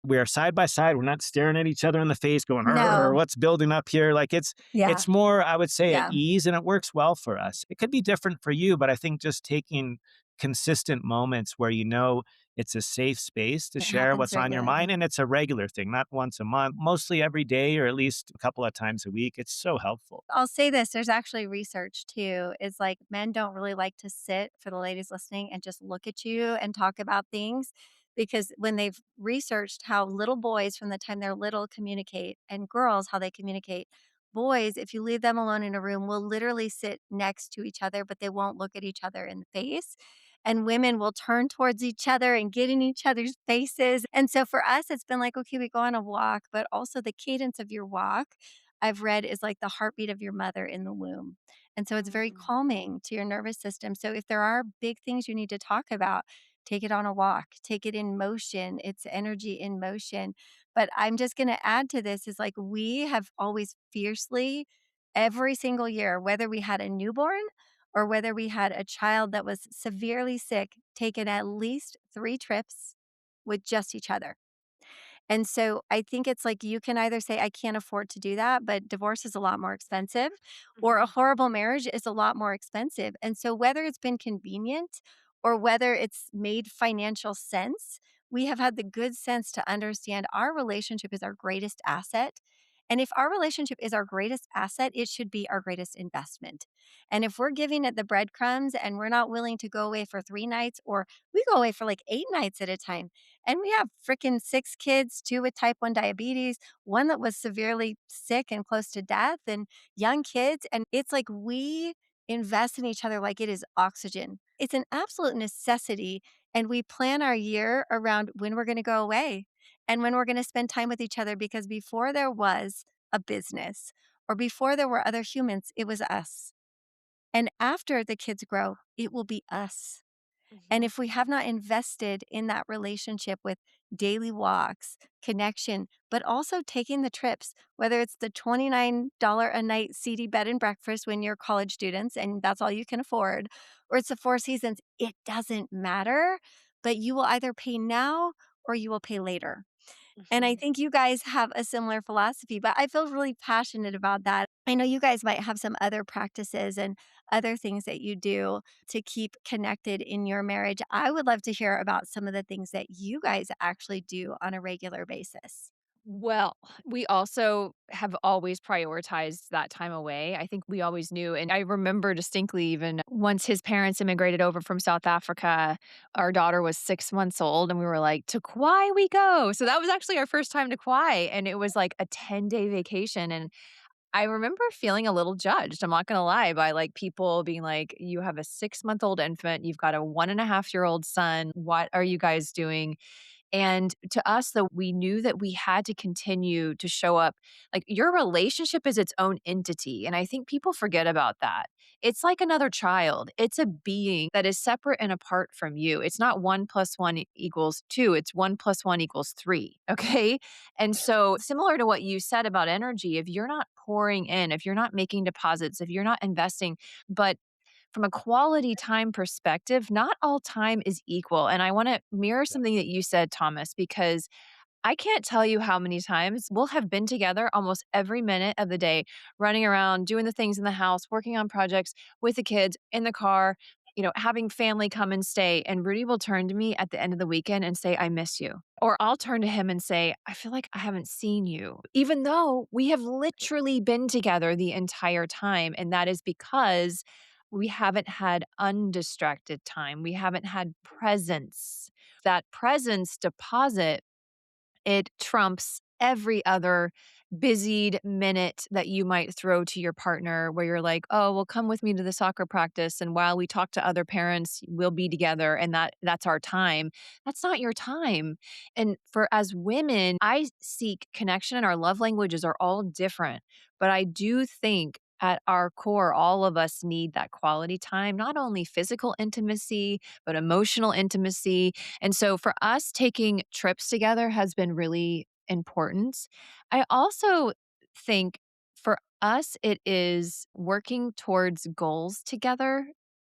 we are side by side. We're not staring at each other in the face going, No. what's building up here? Like Yeah. it's more, I would say, at Yeah. ease, and it works well for us. It could be different for you, but I think just taking consistent moments where it's a safe space to It share happens what's on your mind. regularly. And it's a regular thing, not once a month, mostly every day or at least a couple of times a week. It's so helpful. I'll say this, there's actually research too, is like men don't really like to sit for the ladies listening and just look at you and talk about things because when they've researched how little boys from the time they're little communicate and girls how they communicate, boys, if you leave them alone in a room, will literally sit next to each other, but they won't look at each other in the face. And women will turn towards each other and get in each other's faces. And so for us, it's been like, okay, we go on a walk, but also the cadence of your walk. I've read is like the heartbeat of your mother in the womb. And so it's very Mm, calming to your nervous system. So if there are big things you need to talk about, take it on a walk, take it in motion. It's energy in motion. But I'm just going to add to this is like we have always fiercely, every single year, whether we had a newborn or whether we had a child that was severely sick, taken at least 3 trips with just each other. And so I think it's like you can either say, I can't afford to do that, but divorce is a lot more expensive, or a mhm, horrible marriage is a lot more expensive. And so whether it's been convenient or whether it's made financial sense, we have had the good sense to understand our relationship is our greatest asset. And if our relationship is our greatest asset, it should be our greatest investment. And if we're giving it the breadcrumbs and we're not willing to go away for 3 nights, or we go away for like 8 nights at a time, and we have freaking 6 kids, 2 with type 1 diabetes, one that was severely sick and close to death, and young kids, and it's like we invest in each other like it is oxygen. It's an absolute necessity, and we plan our year around when we're gonna go away and when we're gonna spend time with each other, because before there was a business or before there were other humans, it was us. And after the kids grow, it will be us. And mhm, if we have not invested in that relationship with daily walks, connection, but also taking the trips, whether it's the $29 a night seedy bed and breakfast when you're college students and that's all you can afford, or it's the Four Seasons, it doesn't matter. But you will either pay now or you will pay later. And I mhm. think you guys have a similar philosophy, but I feel really passionate about that. I know you guys might have some other practices and other things that you do to keep connected in your marriage. I would love to hear about some of the things that you guys actually do on a regular basis. Well, we also have always prioritized that time away. I think we always knew. And I remember distinctly, even once his parents immigrated over from South Africa, our daughter was 6 months old, and we were like, to Kauai we go. So that was actually our first time to Kauai. And it was like a 10-day vacation. And I remember feeling a little judged. I'm not going to lie, by like people being like, you have a 6 month old infant, you've got a 1.5-year-old son. What are you guys doing? And to us, though, we knew that we had to continue to show up. Like your relationship is its own entity. And I think people forget about that. It's like another child, it's a being that is separate and apart from you. It's not 1 + 1 = 2, it's 1 + 1 = 3. Okay. And so, similar to what you said about energy, if you're not pouring in, if you're not making deposits, if you're not investing, but from a quality time perspective, not all time is equal. And I want to mirror something that you said, Thomas, because I can't tell you how many times we'll have been together almost every minute of the day, running around, doing the things in the house, working on projects with the kids in the car, having family come and stay. And Rudy will turn to me at the end of the weekend and say, I miss you. Or I'll turn to him and say, I feel like I haven't seen you, even though we have literally been together the entire time. And that is because we haven't had undistracted time. We haven't had presence. That presence deposit, it trumps every other busied minute that you might throw to your partner where you're like, "Oh, well come with me to the soccer practice and while we talk to other parents, we'll be together and that's our time." That's not your time. And for as women, I seek connection and our love languages are all different, but I do think at our core all of us need that quality time, not only physical intimacy, but emotional intimacy. And so for us, taking trips together has been really important. I also think for us, it is working towards goals together.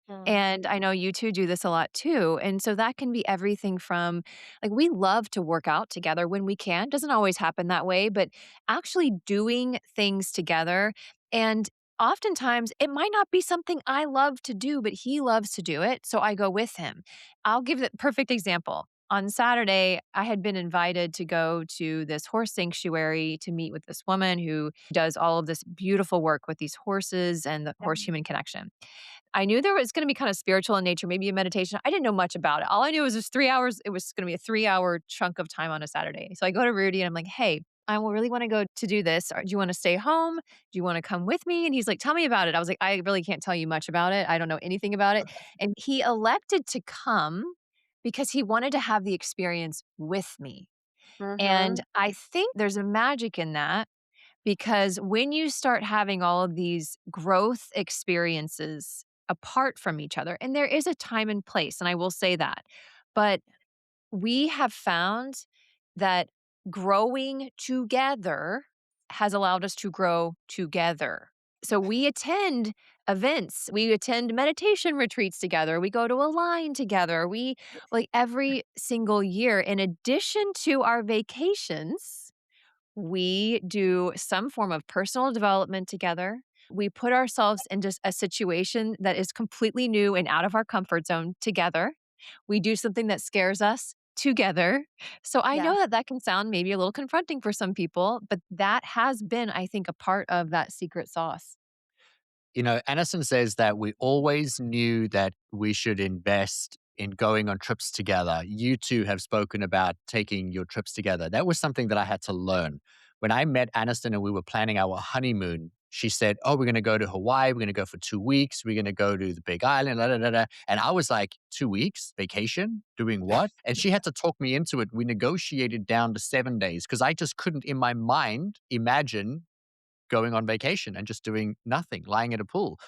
Mm, And I know you 2 do this a lot too. And so that can be everything from like we love to work out together when we can. Doesn't always happen that way, but actually doing things together. And oftentimes it might not be something I love to do, but he loves to do it. So I go with him. I'll give the perfect example. On Saturday, I had been invited to go to this horse sanctuary to meet with this woman who does all of this beautiful work with these horses and the horse human connection. I knew there was gonna be kinda spiritual in nature, maybe a meditation. I didn't know much about it. All I knew was just 3 hours, it was gonna be a 3-hour chunk of time on a Saturday. So I go to Rudy and I'm like, "Hey, I really wanna go to do this. Or do you wanna stay home? Do you wanna come with me?" And he's like, "Tell me about it." I was like, "I really can't tell you much about it. I don't know anything about it." And he elected to come because he wanted to have the experience with me. And mhm, I think there's a magic in that Because when you start having all of these growth experiences apart from each other, and there is a time and place, and I will say that, but we have found that growing together has allowed us to grow together. So we attend events, we attend meditation retreats together, we go to a line together. We like every single year, in addition to our vacations, we do some form of personal development together. We put ourselves into a situation that is completely new and out of our comfort zone together. We do something that scares us together. So I Yeah. know that that can sound maybe a little confronting for some people, but that has been, I think, a part of that secret sauce. You know, Anderson says that we always knew that we should invest in going on trips together. You two have spoken about taking your trips together. That was something that I had to learn. When I met Aniston and we were planning our honeymoon, she said, "Oh, we're going to go to Hawaii. We're going to go for 2 weeks. We're going to go to the Big Island." Da, da, da, da. And I was like, 2 weeks vacation? Doing what? And she had to talk me into it. We negotiated down to 7 days because I just couldn't, in my mind, imagine going on vacation and just doing nothing, lying at a pool.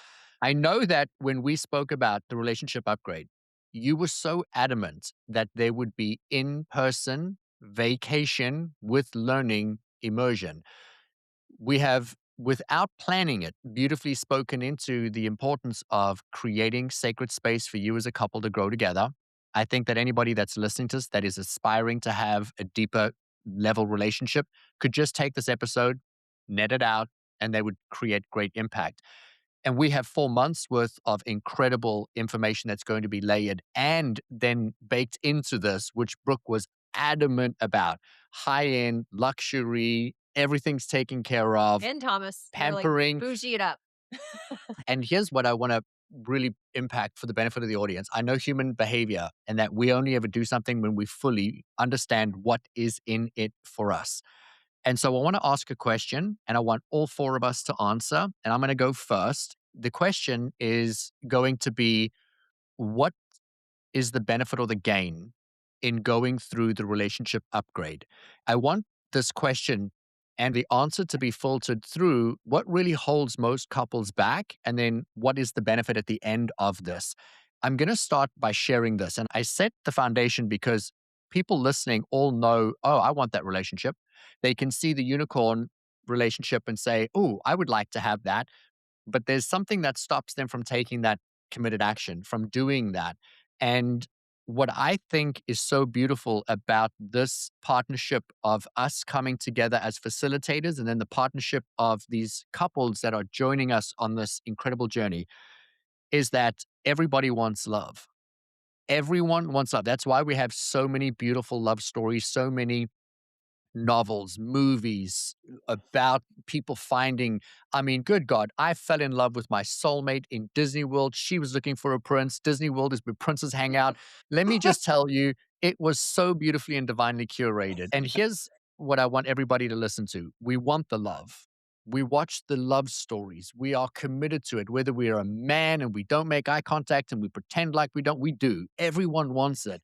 I know that when we spoke about the relationship upgrade, you were so adamant that there would be in person vacation with learning immersion. We have, without planning it, beautifully spoken into the importance of creating sacred space for you as a couple to grow together. I think that anybody that's listening to this that is aspiring to have a deeper level relationship could just take this episode, net it out, and they would create great impact. And we have 4 months worth of incredible information that's going to be layered and then baked into this, which Brooke was adamant about. High end, luxury, everything's taken care of, And Thomas, you're like pampering. bougie it up. And here's what I want to really impact for the benefit of the audience. I know human behavior and that we only ever do something when we fully understand what is in it for us. And so I want to ask a question and I want all four of us to answer. And I'm going to go first. The question is going to be, what is the benefit or the gain in going through the relationship upgrade? I want this question and the answer to be filtered through what really holds most couples back, and then what is the benefit at the end of this. I'm going to start by sharing this. And I set the foundation because people listening all know, oh, I want that relationship. They can see the unicorn relationship and say, oh, I would like to have that. But there's something that stops them from taking that committed action, from doing that. And what I think is so beautiful about this partnership of us coming together as facilitators and then the partnership of these couples that are joining us on this incredible journey is that everybody wants love. Everyone wants love. That's why we have so many beautiful love stories, so many novels, movies about people finding. I mean, good God, I fell in love with my soulmate in Disney World. She was looking for a prince. Disney World is where princes hang out. Let me just tell you, it was so beautifully and divinely curated. And here's what I want everybody to listen to. We want the love. We watch the love stories. We are committed to it, whether we are a man and we don't make eye contact and we pretend like we don't, we do. Everyone wants it.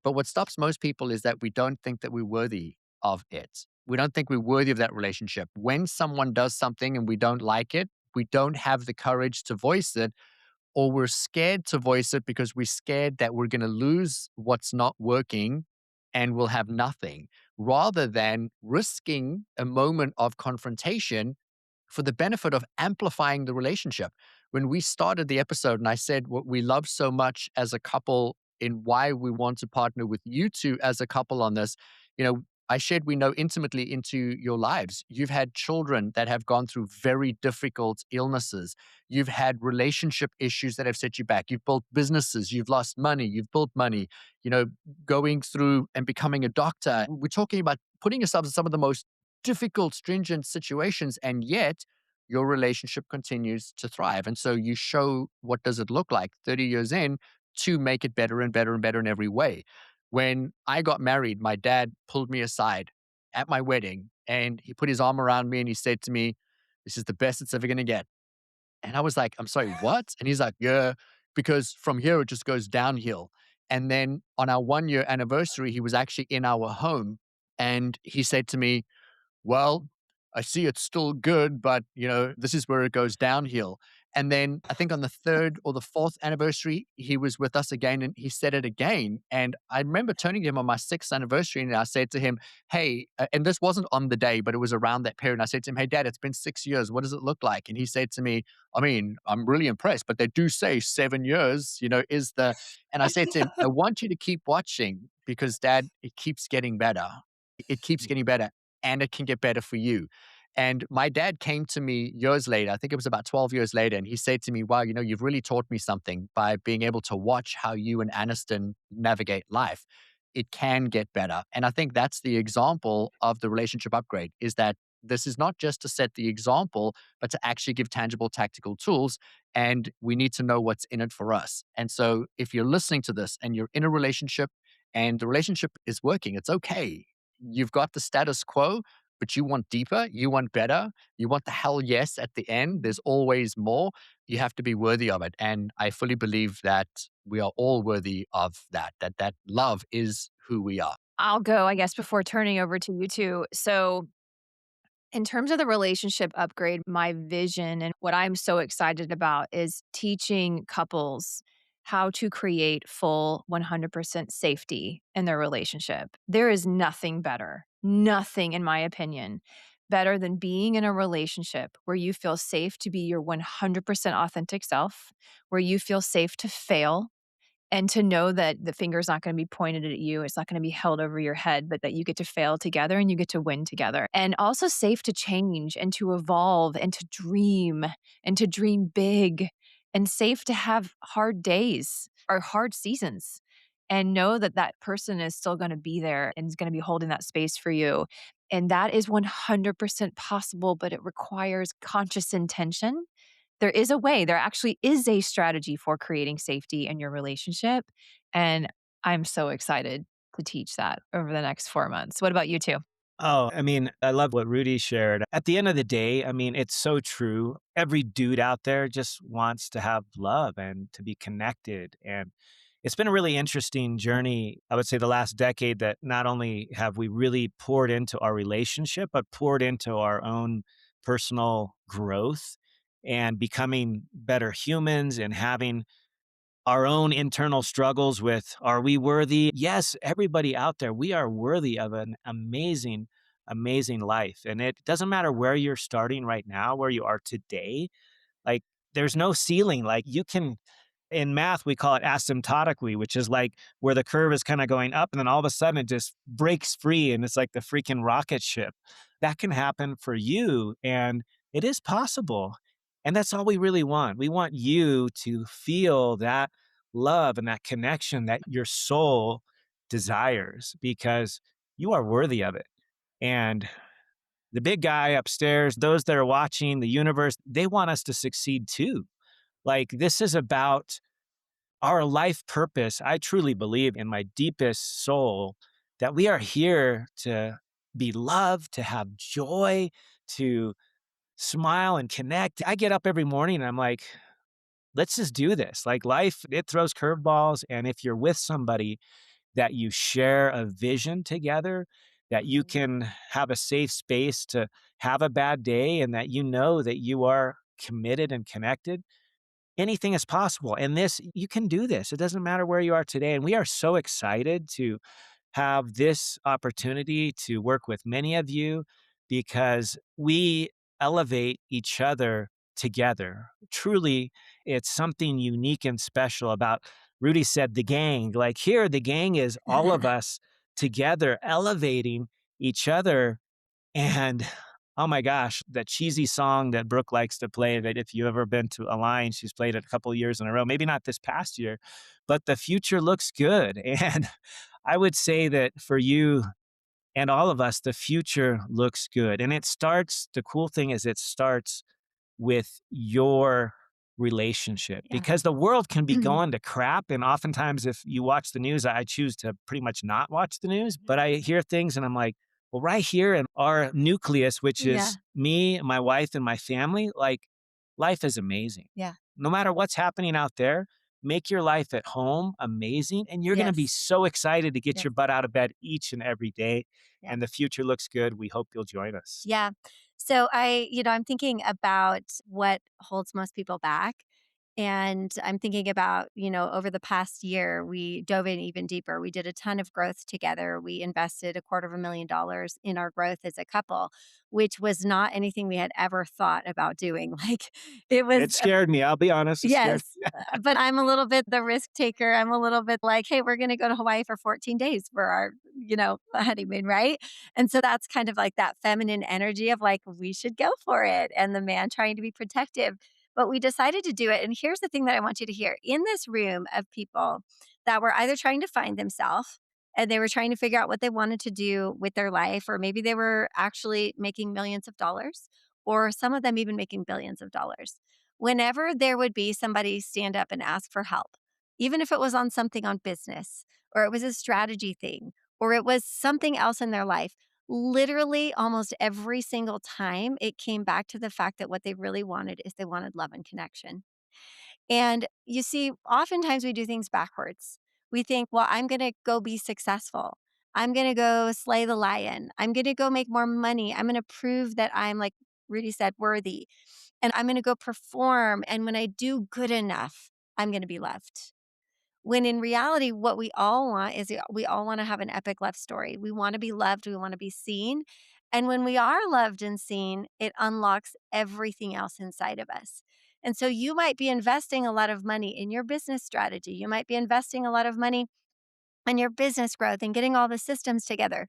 But what stops most people is that we don't think that we're worthy of it. We don't think we're worthy of that relationship. When someone does something and we don't like it, we don't have the courage to voice it, or we're scared to voice it because we're scared that we're going to lose what's not working and we'll have nothing, rather than risking a moment of confrontation for the benefit of amplifying the relationship. When we started the episode and I said what we love so much as a couple in why we want to partner with you two as a couple on this, you know, I shared we know intimately into your lives. You've had children that have gone through very difficult illnesses. You've had relationship issues that have set you back. You've built businesses, you've lost money, you've built money, you know, going through and becoming a doctor. We're talking about putting yourselves in some of the most difficult, stringent situations, and yet your relationship continues to thrive. And so you show what does it look like 30 years in to make it better and better and better in every way. When I got married, my dad pulled me aside at my wedding and he put his arm around me and he said to me, "This is the best it's ever going to get." And I was like, "I'm sorry, what?" And he's like, "Yeah, because from here it just goes downhill." And then on our 1 year anniversary, he was actually in our home and he said to me, "Well, I see it's still good, but this is where it goes downhill. And then I think on the third or the fourth anniversary, he was with us again and he said it again. And I remember turning to him on my sixth anniversary and I said to him, hey, and this wasn't on the day, but it was around that period. And I said to him, hey, Dad, it's been 6 years. What does it look like? And he said to me, I mean, I'm really impressed, but they do say 7 years, is the, and I said to him, I want you to keep watching because Dad, it keeps getting better. It keeps getting better and it can get better for you. And my dad came to me years later, I think it was about 12 years later, and he said to me, wow, you've really taught me something by being able to watch how you and Aniston navigate life. It can get better. And I think that's the example of the relationship upgrade is that this is not just to set the example, but to actually give tangible tactical tools. And we need to know what's in it for us. And so if you're listening to this and you're in a relationship and the relationship is working, it's okay. You've got the status quo, but you want deeper, you want better, you want the hell yes at the end. There's always more. You have to be worthy of it. And I fully believe that we are all worthy of that love is who we are. I'll go, I guess, before turning over to you two. So, in terms of the relationship upgrade, my vision and what I'm so excited about is teaching couples how to create full 100% safety in their relationship. There is nothing better, nothing, in my opinion, better than being in a relationship where you feel safe to be your 100% authentic self, where you feel safe to fail, and to know that the finger's not gonna be pointed at you, it's not gonna be held over your head, but that you get to fail together and you get to win together. And also safe to change and to evolve and to dream big, and safe to have hard days or hard seasons, and know that that person is still gonna be there and is gonna be holding that space for you. And that is 100% possible, but it requires conscious intention. There is a way. There actually is a strategy for creating safety in your relationship, and I'm so excited to teach that over the next 4 months. What about you 2? Oh, I mean, I love what Rudy shared. At the end of the day, I mean, it's so true. Every dude out there just wants to have love and to be connected. And it's been a really interesting journey, I would say, the last decade that not only have we really poured into our relationship, but poured into our own personal growth and becoming better humans and having our own internal struggles with are we worthy? Yes, everybody out there, we are worthy of an amazing, amazing life. And it doesn't matter where you're starting right now, where you are today. Like, there's no ceiling. Like, you can in math, we call it asymptotically, which is like where the curve is kind of going up and then all of a sudden it just breaks free and it's like the freaking rocket ship. That can happen for you and it is possible. And that's all we really want. We want you to feel that love and that connection that your soul desires because you are worthy of it. And the big guy upstairs, those that are watching the universe, they want us to succeed too. Like, this is about our life purpose. I truly believe in my deepest soul that we are here to be loved, to have joy, to smile and connect. I get up every morning and I'm like, let's just do this. Like, life, it throws curveballs. And if you're with somebody that you share a vision together, that you can have a safe space to have a bad day and that you know that you are committed and connected, anything is possible. And this, you can do this. It doesn't matter where you are today. And we are so excited to have this opportunity to work with many of you because we elevate each other together. Truly, it's something unique and special about Rudy said the gang. Like, here, the gang is all of us together elevating each other. And oh my gosh, that cheesy song that Brooke likes to play, that if you've ever been to a line, she's played it a couple of years in a row, maybe not this past year, but the future looks good. And I would say that for you and all of us, the future looks good. And it starts, the cool thing is it starts with your relationship Yeah. because the world can be going to crap. And oftentimes, if you watch the news, I choose to pretty much not watch the news, but I hear things and I'm like, well, right here in our nucleus, which Yeah. is me, my wife, and my family, like, life is amazing. Yeah. No matter what's happening out there, make your life at home amazing. And you're going to be Yes. so excited to get Yes. your butt out of bed each and every day. Yeah. And the future looks good. We hope you'll join us. Yeah. So I'm thinking about what holds most people back. And I'm thinking about, over the past year, we dove in even deeper. We did a ton of growth together. We invested $250,000 in our growth as a couple, which was not anything we had ever thought about doing. Like it was It scared me, I'll be honest, it scared Yes, but I'm a little bit the risk taker. I'm a little bit like, "Hey, we're gonna go to Hawaii for 14 days for our, honeymoon," right? And so that's kind of like that feminine energy of like, "We should go for it," and the man trying to be protective. But we decided to do it, and here's the thing that I want you to hear. In this room of people that were either trying to find themselves and they were trying to figure out what they wanted to do with their life, or maybe they were actually making millions of dollars, or some of them even making billions of dollars. Whenever there would be somebody stand up and ask for help, even if it was on something on business, or it was a strategy thing, or it was something else in their life, literally almost every single time it came back to the fact that what they really wanted is they wanted love and connection. And you see, oftentimes we do things backwards. We think, well, I'm going to go be successful. I'm going to go slay the lion. I'm going to go make more money. I'm going to prove that I'm, like Rudy said, worthy. And I'm going to go perform. And when I do good enough, I'm going to be loved. When in reality, what we all want is we all want to have an epic love story. We want to be loved. We want to be seen. And when we are loved and seen, it unlocks everything else inside of us. And so you might be investing a lot of money in your business strategy. You might be investing a lot of money in your business growth and getting all the systems together.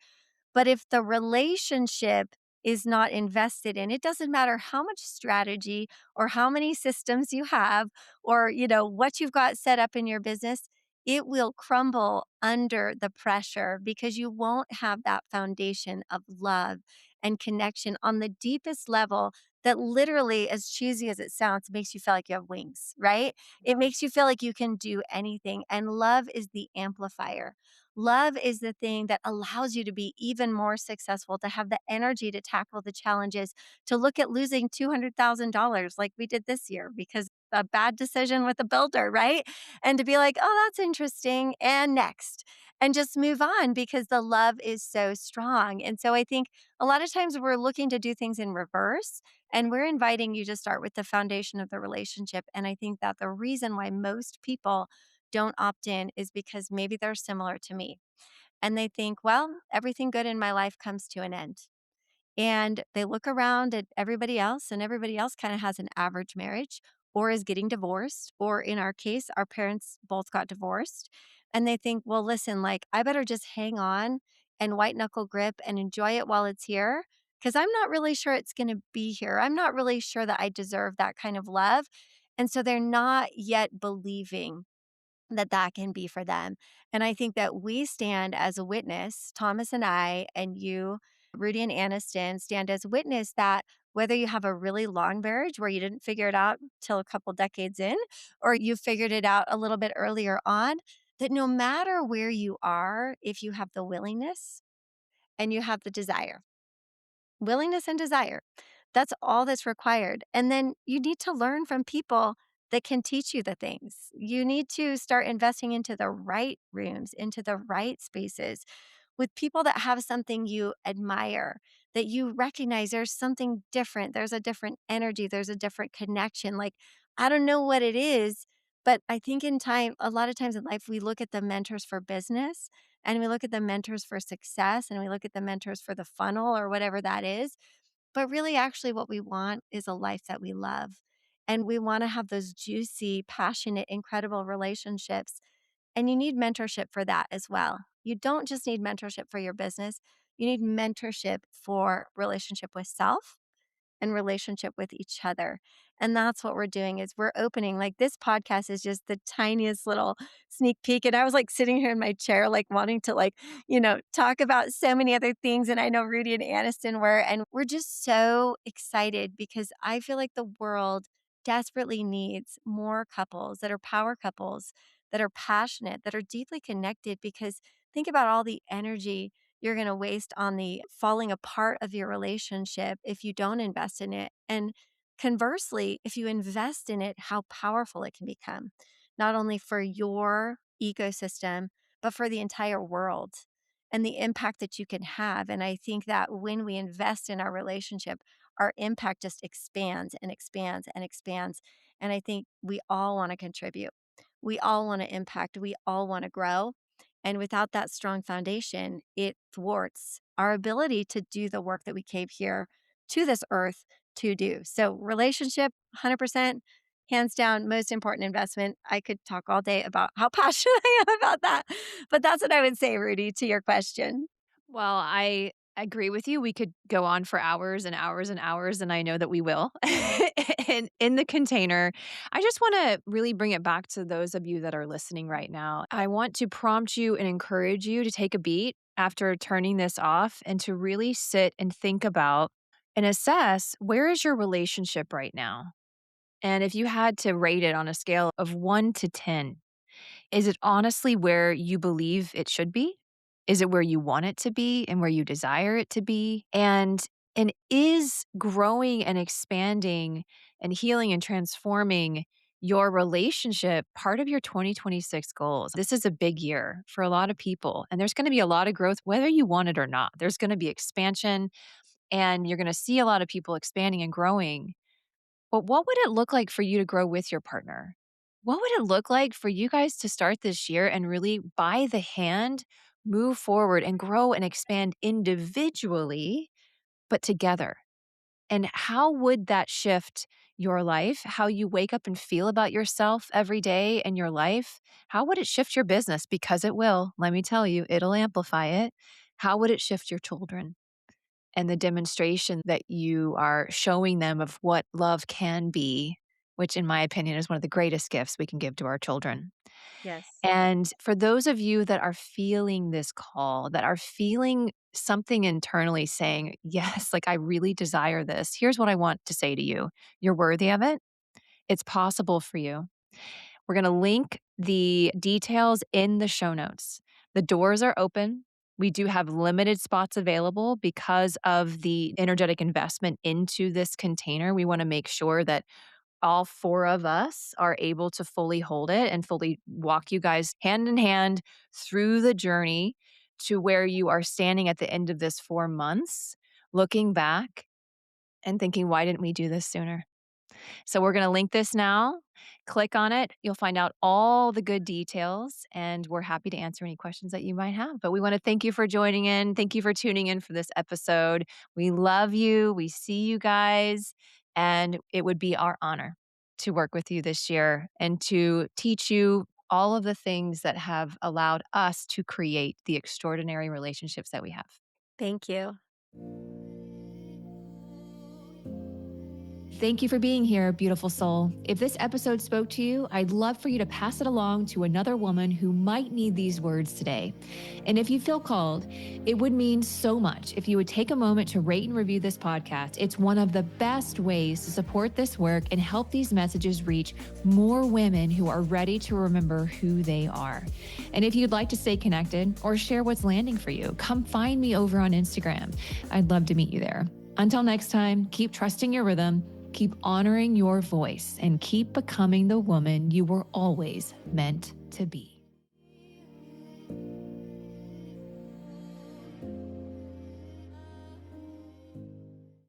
But if the relationship is not invested in, it doesn't matter how much strategy or how many systems you have or, what you've got set up in your business, it will crumble under the pressure because you won't have that foundation of love and connection on the deepest level that literally, as cheesy as it sounds, makes you feel like you have wings, right? It makes you feel like you can do anything. And love is the amplifier. Love is the thing that allows you to be even more successful, to have the energy to tackle the challenges, to look at losing $200,000 like we did this year because a bad decision with a builder, right? And to be like, oh, that's interesting. And next, and just move on because the love is so strong. And so I think a lot of times we're looking to do things in reverse, and we're inviting you to start with the foundation of the relationship. And I think that the reason why most people don't opt in is because maybe they're similar to me. And they think, well, everything good in my life comes to an end. And they look around at everybody else, and everybody else kind of has an average marriage or is getting divorced. Or in our case, our parents both got divorced. And they think, well, listen, like, I better just hang on and white knuckle grip and enjoy it while it's here because I'm not really sure it's going to be here. I'm not really sure that I deserve that kind of love. And so they're not yet believing that that can be for them. And I think that we stand as a witness, Thomas and I, and you, Rudi and Anniston, stand as witness that whether you have a really long marriage where you didn't figure it out till a couple decades in, or you figured it out a little bit earlier on, that no matter where you are, if you have the willingness and you have the desire, willingness and desire. That's all that's required. And then you need to learn from people that can teach you the things. You need to start investing into the right rooms, into the right spaces with people that have something you admire, that you recognize there's something different. There's a different energy, there's a different connection. Like, I don't know what it is, but I think in time, a lot of times in life, we look at the mentors for business and we look at the mentors for success and we look at the mentors for the funnel or whatever that is. But really, actually, what we want is a life that we love. And we want to have those juicy, passionate, incredible relationships. And you need mentorship for that as well. You don't just need mentorship for your business, you need mentorship for relationship with self and relationship with each other. And that's what we're doing is we're opening like this podcast is just the tiniest little sneak peek. And I was like sitting here in my chair, like wanting to like, talk about so many other things. And I know Rudi and Anniston were, and we're just so excited because I feel like the world desperately needs more couples that are power couples, that are passionate, that are deeply connected. Because think about all the energy you're going to waste on the falling apart of your relationship if you don't invest in it. And conversely, if you invest in it, how powerful it can become, not only for your ecosystem, but for the entire world and the impact that you can have. And I think that when we invest in our relationship, our impact just expands and expands and expands. And I think we all want to contribute. We all want to impact. We all want to grow. And without that strong foundation, it thwarts our ability to do the work that we came here to this earth to do. So, relationship, 100%, hands down, most important investment. I could talk all day about how passionate I am about that. But that's what I would say, Rudy, to your question. Well, I agree with you. We could go on for hours and hours and hours, and I know that we will. And in the container, I just want to really bring it back to those of you that are listening right now. I want to prompt you and encourage you to take a beat after turning this off and to really sit and think about and assess, where is your relationship right now? And if you had to rate it on a scale of 1 to 10, is it honestly where you believe it should be? Is it where you want it to be and where you desire it to be? And is growing and expanding and healing and transforming your relationship part of your 2026 goals? This is a big year for a lot of people, and there's going to be a lot of growth whether you want it or not. There's going to be expansion, and you're going to see a lot of people expanding and growing. But what would it look like for you to grow with your partner? What would it look like for you guys to start this year and really, by the hand, move forward and grow and expand individually, but together? And how would that shift your life? How you wake up and feel about yourself every day in your life? How would it shift your business? Because it will. Let me tell you, it'll amplify it. How would it shift your children? And the demonstration that you are showing them of what love can be, which in my opinion is one of the greatest gifts we can give to our children. Yes. And for those of you that are feeling this call, that are feeling something internally saying, yes, like I really desire this, here's what I want to say to you. You're worthy of it. It's possible for you. We're going to link the details in the show notes. The doors are open. We do have limited spots available because of the energetic investment into this container. We want to make sure that all four of us are able to fully hold it and fully walk you guys hand in hand through the journey to where you are standing at the end of this 4 months, looking back and thinking, why didn't we do this sooner? So we're going to link this now. Click on it. You'll find out all the good details, and we're happy to answer any questions that you might have. But we want to thank you for joining in. Thank you for tuning in for this episode. We love you. We see you guys, and it would be our honor to work with you this year and to teach you all of the things that have allowed us to create the extraordinary relationships that we have. Thank you. Thank you for being here, beautiful soul. If this episode spoke to you, I'd love for you to pass it along to another woman who might need these words today. And if you feel called, it would mean so much if you would take a moment to rate and review this podcast. It's one of the best ways to support this work and help these messages reach more women who are ready to remember who they are. And if you'd like to stay connected or share what's landing for you, come find me over on Instagram. I'd love to meet you there. Until next time, keep trusting your rhythm. Keep honoring your voice and keep becoming the woman you were always meant to be.